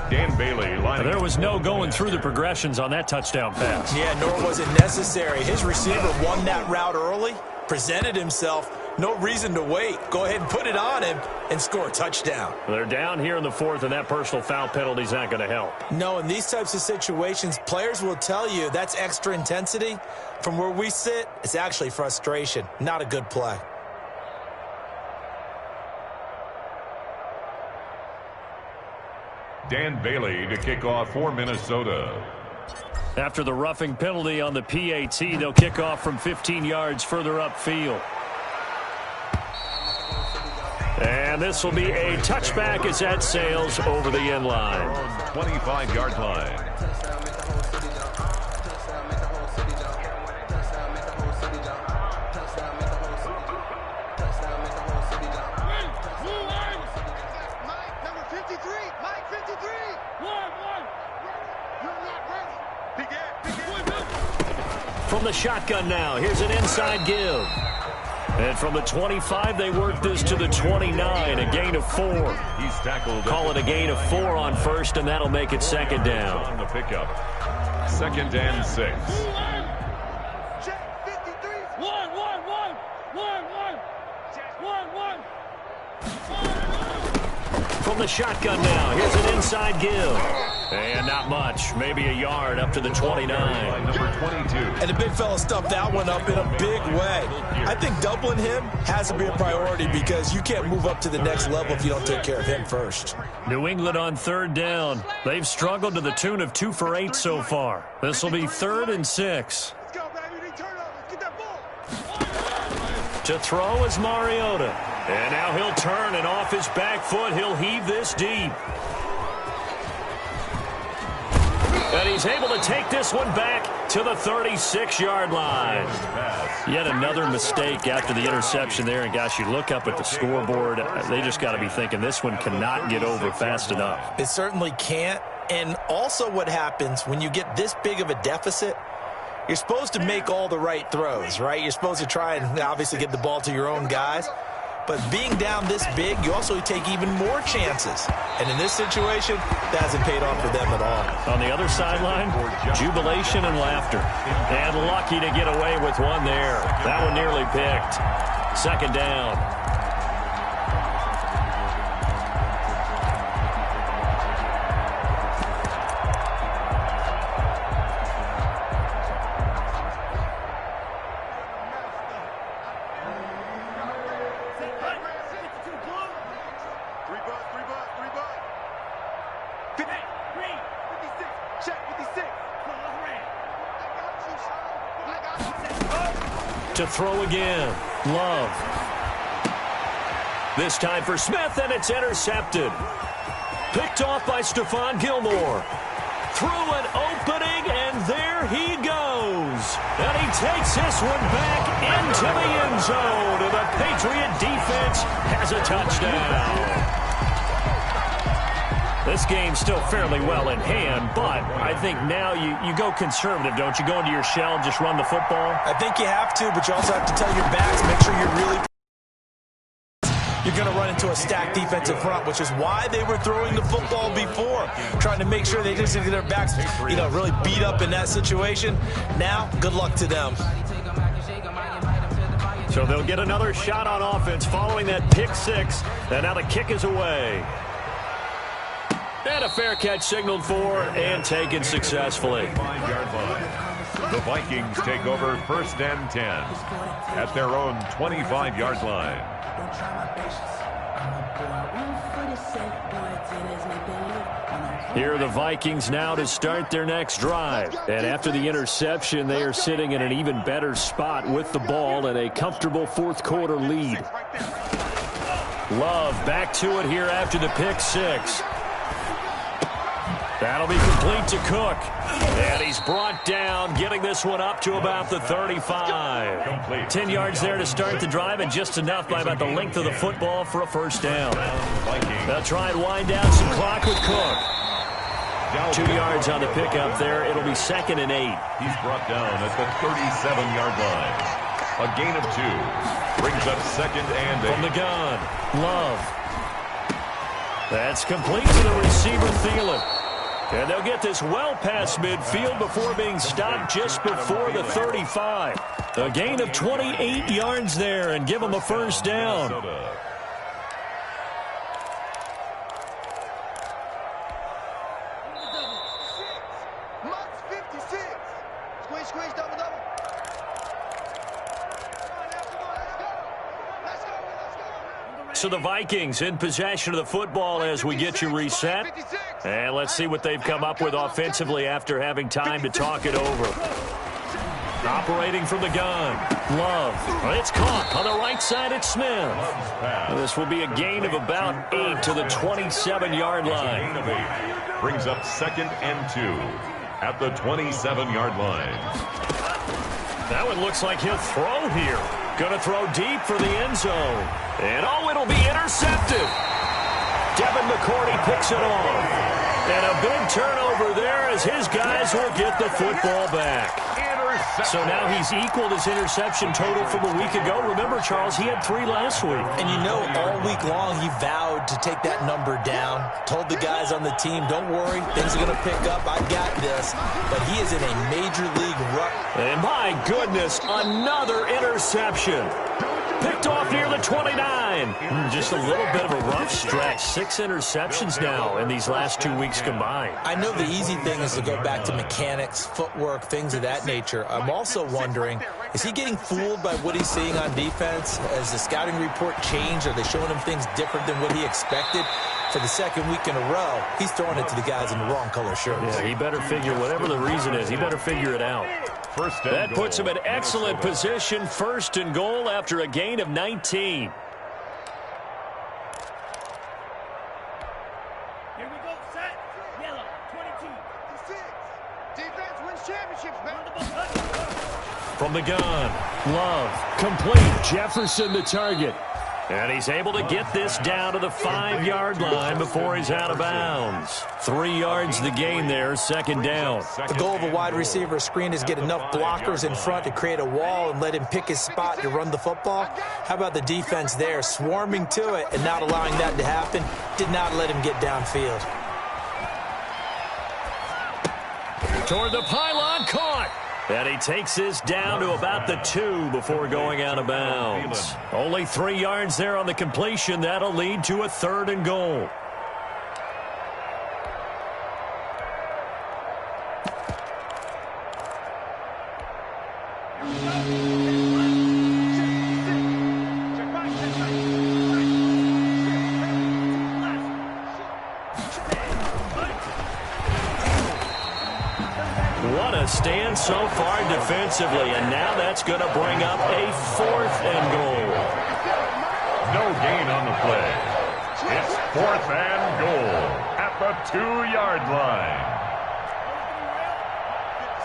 Dan Bailey lining. There was no going through the progressions on that touchdown pass. Yeah, nor was it necessary. His receiver won that route early, presented himself. No reason to wait. Go ahead and put it on him and score a touchdown. They're down here in the 4th, and that personal foul penalty is not going to help. No, in these types of situations, players will tell you that's extra intensity. From where we sit, it's actually frustration. Not a good play. Dan Bailey to kick off for Minnesota. After the roughing penalty on the PAT, they'll kick off from 15 yards further upfield. And this will be a touchback as that sails over the end line. 25-yard line. From the shotgun now, here's an inside give. And from the 25, they work this to the 29, a gain of 4. He's tackled. Call it a gain of 4 on first, and that'll make it second down. On the pickup. 2nd and 6. Check 53. 1. From the shotgun now, here's an inside give. And not much, maybe a yard up to the 29. Number 22. And the big fella stuffed that one up in a big way. I think doubling him has to be a priority because you can't move up to the next level if you don't take care of him first. New England on 3rd down. They've struggled to the tune of 2 for 8 so far. This will be 3rd and 6. Let's go, baby. They turn over. Get that ball. To throw is Mariota. And now he'll turn, and off his back foot, he'll heave this deep. And he's able to take this one back to the 36-yard line. Yet another mistake after the interception there. And, gosh, you look up at the scoreboard, they just got to be thinking this one cannot get over fast enough. It certainly can't. And also what happens when you get this big of a deficit, you're supposed to make all the right throws, right? You're supposed to try and obviously get the ball to your own guys. But being down this big, you also take even more chances. And in this situation, that hasn't paid off for them at all. On the other sideline, jubilation and laughter. And lucky to get away with one there. That one nearly picked. 2nd down. To throw again. Love. This time for Smith, and it's intercepted. Picked off by Stephon Gilmore. Through an opening, and there he goes. And he takes this one back into the end zone. And the Patriot defense has a touchdown. This game's still fairly well in hand, but I think now you go conservative, don't you? Go into your shell and just run the football? I think you have to, but you also have to tell your backs, make sure you're going to run into a stacked defensive front, which is why they were throwing the football before, trying to make sure they just get their backs, really beat up in that situation. Now, good luck to them. So they'll get another shot on offense following that pick 6, and now the kick is away. And a fair catch signaled for and taken successfully. 5-yard line. The Vikings take over 1st and 10 at their own 25-yard line. Here are the Vikings now to start their next drive. And after the interception, they are sitting in an even better spot with the ball and a comfortable 4th quarter lead. Love back to it here after the pick 6. That'll be complete to Cook. And he's brought down, getting this one up to about the 35. 10 yards there to start the drive, and just enough by about the length of the football for a 1st down. They'll try and wind down some clock with Cook. 2 yards on the pickup there. It'll be 2nd and 8. He's brought down at the 37-yard line. A gain of 2. Brings up 2nd and 8. From the gun, Love. That's complete to the receiver, Thielen. And they'll get this well past midfield before being stopped just before the 35. A gain of 28 yards there and give them a 1st down. Mutt's 56. Squeeze, squeeze, double, double. Let's go. So the Vikings in possession of the football as we get you reset. And let's see what they've come up with offensively after having time to talk it over. Operating from the gun, Love. It's caught on the right side at Smith. This will be a gain of about 8 to the 27-yard line. Brings up 2nd and 2 at the 27-yard line. That one looks like he'll throw here. Going to throw deep for the end zone. And it'll be intercepted. Devin McCourty picks it off. And a big turnover there as his guys will get the football back. So now he's equaled his interception total from a week ago. Remember, Charles, he had 3 last week. And you know, all week long he vowed to take that number down. Told the guys on the team, don't worry, things are going to pick up. I got this. But he is in a major league rut. And my goodness, another interception. Picked off near the 29. Just a little bit of a rough stretch. 6 interceptions now in these last 2 weeks combined. I know the easy thing is to go back to mechanics, footwork, things of that nature. I'm also wondering, is he getting fooled by what he's seeing on defense? Has the scouting report changed? Are they showing him things different than what he expected? For the second week in a row, he's throwing it to the guys in the wrong color shirts. Yeah, he better figure, whatever the reason is, he better figure it out. That puts him in excellent position, 1st and goal after a gain of 19. Here we go, set. Yellow, 22. 6. Defense wins championships, man. From the gun, Love, complete. Jefferson the target. And he's able to get this down to the 5-yard line before he's out of bounds. 3 yards the gain there, 2nd down. The goal of a wide receiver screen is get enough blockers in front to create a wall and let him pick his spot to run the football. How about the defense there, swarming to it and not allowing that to happen? Did not let him get downfield. Toward the pylon, caught. And he takes this down to about the 2 before going out of bounds. Only 3 yards there on the completion. That'll lead to a 3rd and goal. What a stand so far defensively, and now that's going to bring up a 4th and goal. No gain on the play. It's 4th and goal at the 2-yard line.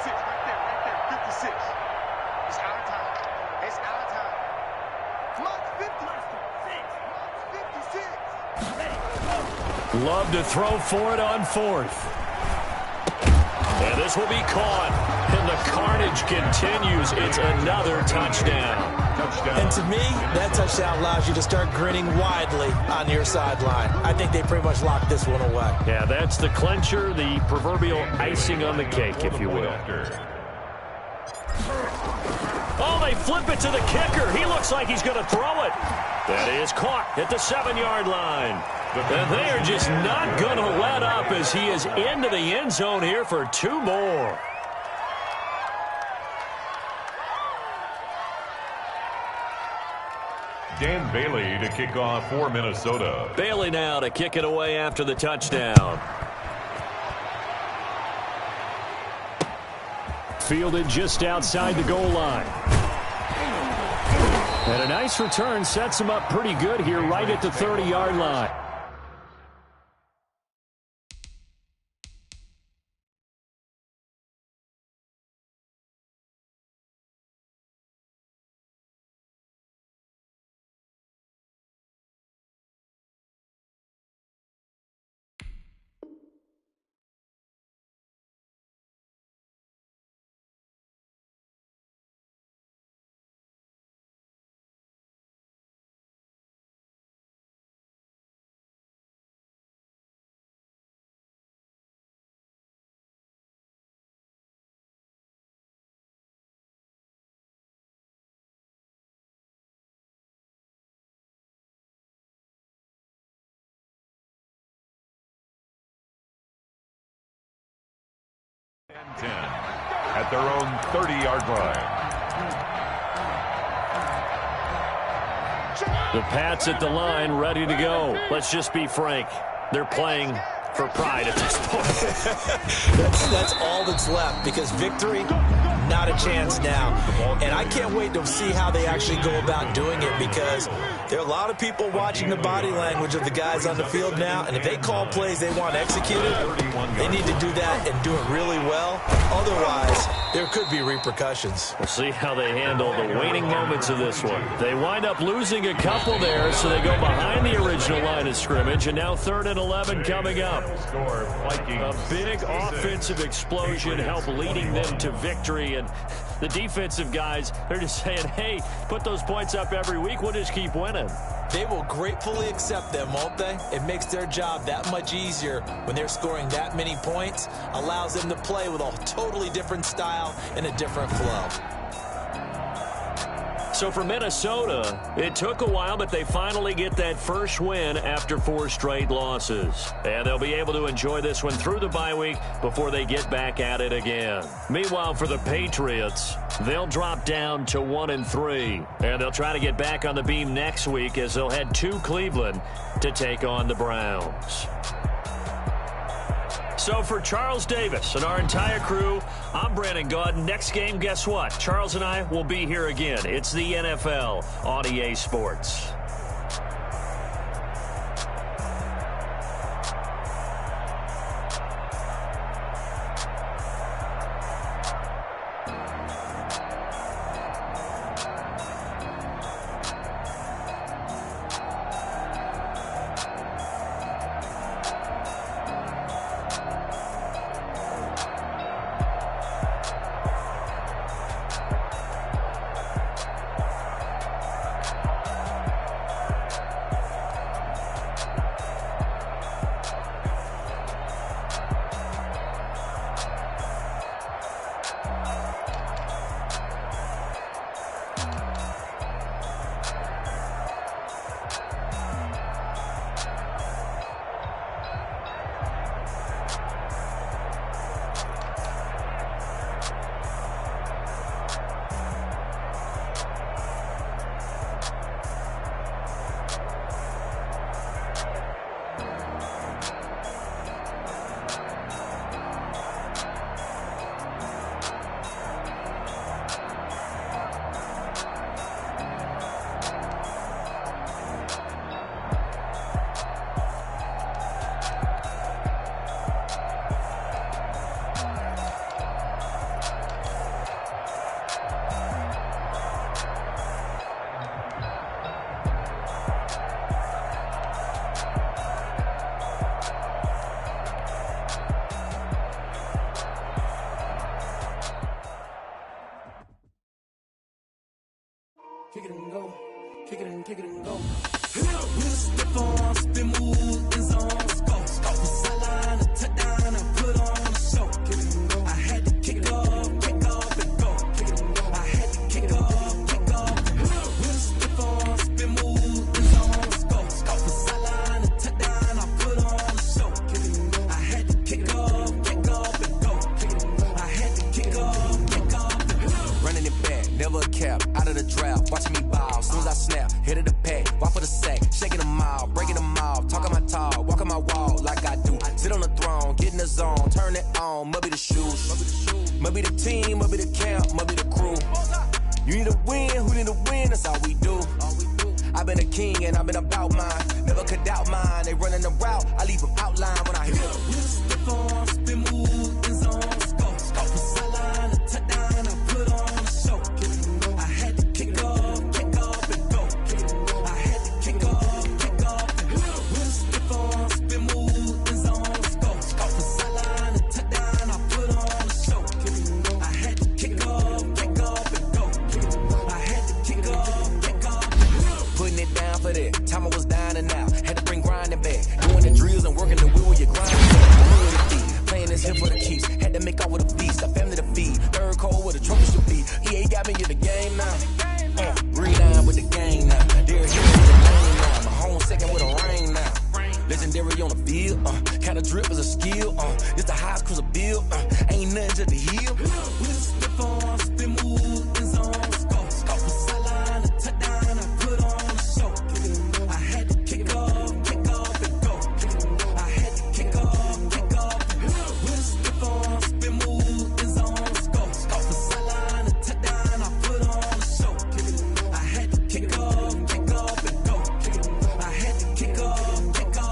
56, right there, 56. It's out of time. It's out of time. Clock 56. Love to throw for it on 4th. And this will be caught. And the carnage continues. It's another touchdown. And to me, that touchdown allows you to start grinning widely on your sideline. I think they pretty much locked this one away. Yeah, that's the clincher, the proverbial icing on the cake, if you will. Oh, they flip it to the kicker. He looks like he's going to throw it. That is caught at the 7-yard line. And they are just not going to let up as he is into the end zone here for 2 more. Dan Bailey to kick off for Minnesota. Bailey now to kick it away after the touchdown. Fielded just outside the goal line. And a nice return sets him up pretty good here right at the 30-yard line. And 10 at their own 30-yard line. The Pats at the line, ready to go. Let's just be frank. They're playing for pride at this point. That's all that's left, because victory, not a chance now. And I can't wait to see how they actually go about doing it, because there are a lot of people watching the body language of the guys on the field now, and if they call plays they want executed, they need to do that and do it really well. Otherwise, there could be repercussions. We'll see how they handle the waning moments of this one. They wind up losing a couple there, so they go behind the original line of scrimmage, and now 3rd and 11 coming up. A big offensive explosion helped leading them to victory and the defensive guys, they're just saying, hey, put those points up every week. We'll just keep winning. They will gratefully accept them, won't they? It makes their job that much easier when they're scoring that many points. Allows them to play with a totally different style and a different flow. So for Minnesota, it took a while, but they finally get that first win after 4 straight losses. And they'll be able to enjoy this one through the bye week before they get back at it again. Meanwhile, for the Patriots, they'll drop down to 1-3. And they'll try to get back on the beam next week as they'll head to Cleveland to take on the Browns. So for Charles Davis and our entire crew, I'm Brandon Gaudin. Next game, guess what? Charles and I will be here again. It's the NFL on EA Sports. Kick it and go. Kick it and kick it and go. We'll step on, spin, move, in zone, go. From sideline to touchdown, I put on a show. Kick it and go. I had to kick off and go. Kick it and go. I had to kick off and go. We'll step on, spin, move, in zone, go. From sideline to touchdown, I put on a show. Kick it and go. I had to kick off and go. Kick it and go. I had to kick off and go. Running it back, never a cap, out of the draft. Watching me ball, soon as I snap, hit of the pack, walk for the sack, shaking them all, breaking them all, talking my talk, walking my wall like I do. Sit on the throne, get in the zone, turn it on, must be the shoes, must be the team, must be the camp, must be the crew. You need a win, who need a win, that's all we do. I've been a king and I've been about mine, never could doubt mine. They running the route, I leave them outline when I hear them. We'll step on, spin, move, in zone, go. From sideline to touchdown, I put on a show. I had to kick off and go. I had to kick off and go. We'll step on, spin, move, in zone, go. From sideline to touchdown, I put on a show. I had to kick off and go. I had to kick off and go. Putting it down for that. Time I was down and out. Had to bring grinding back. Doing the drills and working the wheel, you grinding back. Playing this here for the keeps. Had to make off with a feast. A family to feed. Third cold with a trophy should be. EA got me in the game now. Reline with the game now. They're here with the game now. My home second with a ring now. Legendary on the field. Kind of drip is a skill. It's the highest cruiser bill. Ain't nothing to the heel. We'll step on, spin, move, in zone, go. From sideline to touchdown, I put on a show. I had to kick off and go. I had to kick off and go. We'll step on, spin, move, in zone, go. From sideline to touchdown, I put on a show. I had to kick off and go. I had to kick off and go.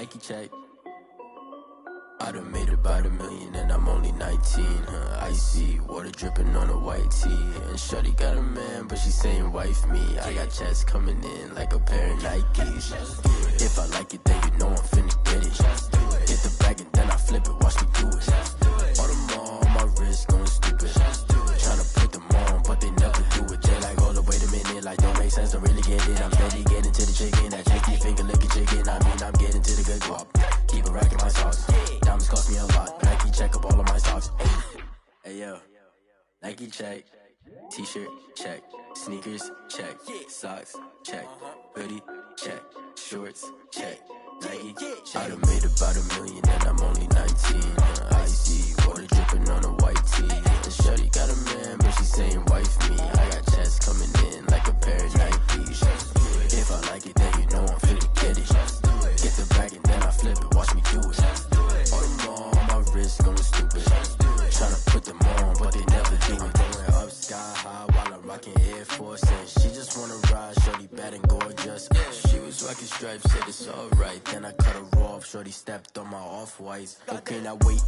Nike check. I done made about $1 million and I'm only 19. Icy water dripping on a white tee. And shorty got a man, but she saying wife me. I got checks coming in like a pair of Nikes. If I like it, then you know I'm finna get it. Hit the bag and then I flip it, watch me do it. All them on my wrist going stupid. Tryna put them on, but they never do it. They like, hold up, wait a minute, like don't make sense, don't really get it. I'm steady getting to the chicken, that tricky finger licking chicken. I mean, I'm getting to the good guap. Keep a rack in my socks. Diamonds cost me a lot. Nike check up all of my socks. Hey yo, Nike check. T-shirt check. Sneakers check. Socks check. Hoodie check. Shorts check. Nike check. I done made about $1 million and I'm only 19. Icy water dripping on a white tee. And shorty got a man, but she saying wife me. I got checks coming in like a pair of Nikes. If I like it, then you know I'm finna get it. Get the bag and then I flip it, watch me do it. All them on my wrist going stupid. Tryna put them on, but they never do it. Going up sky high while I'm rocking Air Force. And she just wanna ride, shorty bad and gorgeous. She was rocking stripes, said it's alright. Then I cut her off, shorty stepped on my off-whites. Okay, now wait.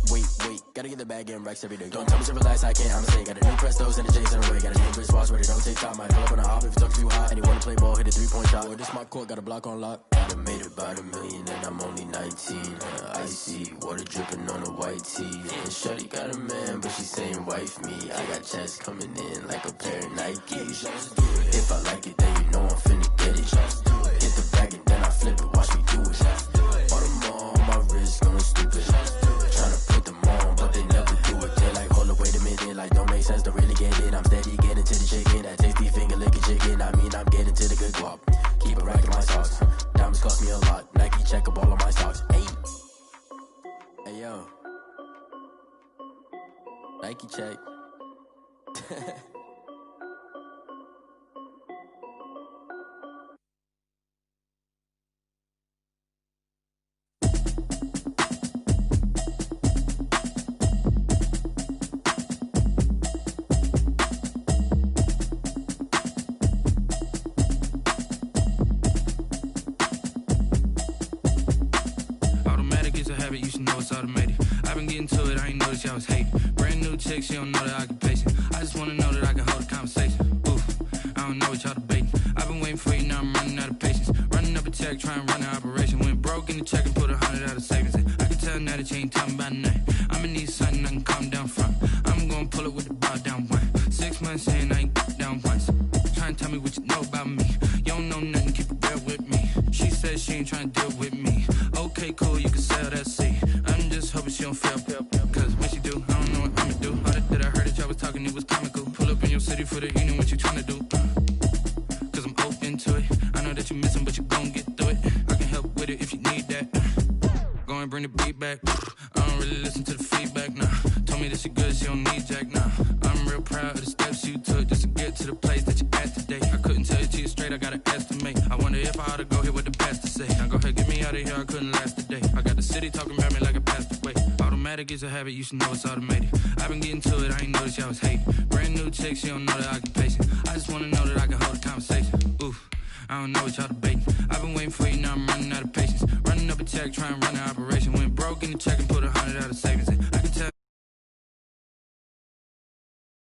Gotta get the bag and racks every day. Don't tell me to relax, I can't, I'ma say. Got a new Prestos and a J's in a way. Got a new Chris Ross, but it don't take time. I pull up on a hop if it talks too hot. And you wanna play ball, hit a 3-point shot. Or this my court, got a block on lock. I done made about $1 million and I'm only 19. Icy water dripping on a white tee. And shorty got a man, but she saying wife me. I got checks coming in like a pair of Nikes. If I like it, then you know I'm finna get it. Hit the bag and then I flip it, watch me do it. All them on my wrist going stupid. Tryna put them on, but they never do it. They like, hold up, wait a minute, like don't make sense, don't really get it. I'm steady getting to the chicken, that tasty finger licking chicken. I mean, I'm getting to the good guap. Keep a rack in my socks. Diamonds cost me a lot. Nike check up all of my socks. Hey yo, Nike check. You should know it's automated. I've been getting to it, I ain't noticed y'all was hating. Brand new chick, she don't know the occupation. I just wanna know that I can hold a conversation. Oof, I don't know what y'all debating. I've been waiting for you, now I'm running out of patience. Running up a check, trying to run an operation. Went broke in the check and put 100 out of savings. I can tell now that you ain't talking about nothing. I'ma need something I can calm down from. I'm gonna pull it with the bow down one. 6 months saying I ain't down once. Trying to tell me what you know about me. You don't know nothing, keep it real with me. She said she ain't trying to deal with me. Okay, cool, you can sell that seat. I'm just hoping she don't fail. Cause when she do, I don't know what I'ma do. All that I heard that y'all was talking, it was comical. Pull up in your city for the evening, what you trying to do? Cause I'm open to it. I know that you missing, but you gon' get through it. I can help with it if you need that. Go and bring the beat back. I don't really listen to the feedback, nah. Told me that she good, she don't need jack, nah. I'm real proud of the steps you took just to get to the place that you at today. I couldn't tell you to you straight, I gotta estimate. I wonder if I ought to go here with the past to say. Now go ahead, get me out of here, I couldn't last today. I got the city talking about me like I passed away. Automatic is a habit, you should know it's automated. I've been getting to it, I ain't noticed y'all was hating. Brand new chick, she don't know the occupation. I just wanna know that I can hold a conversation. Oof, I don't know what y'all debating. I've been waiting for you, now I'm running out of patience. Running up a check, trying to run an operation. Went broke in the check and put 100 out of savings.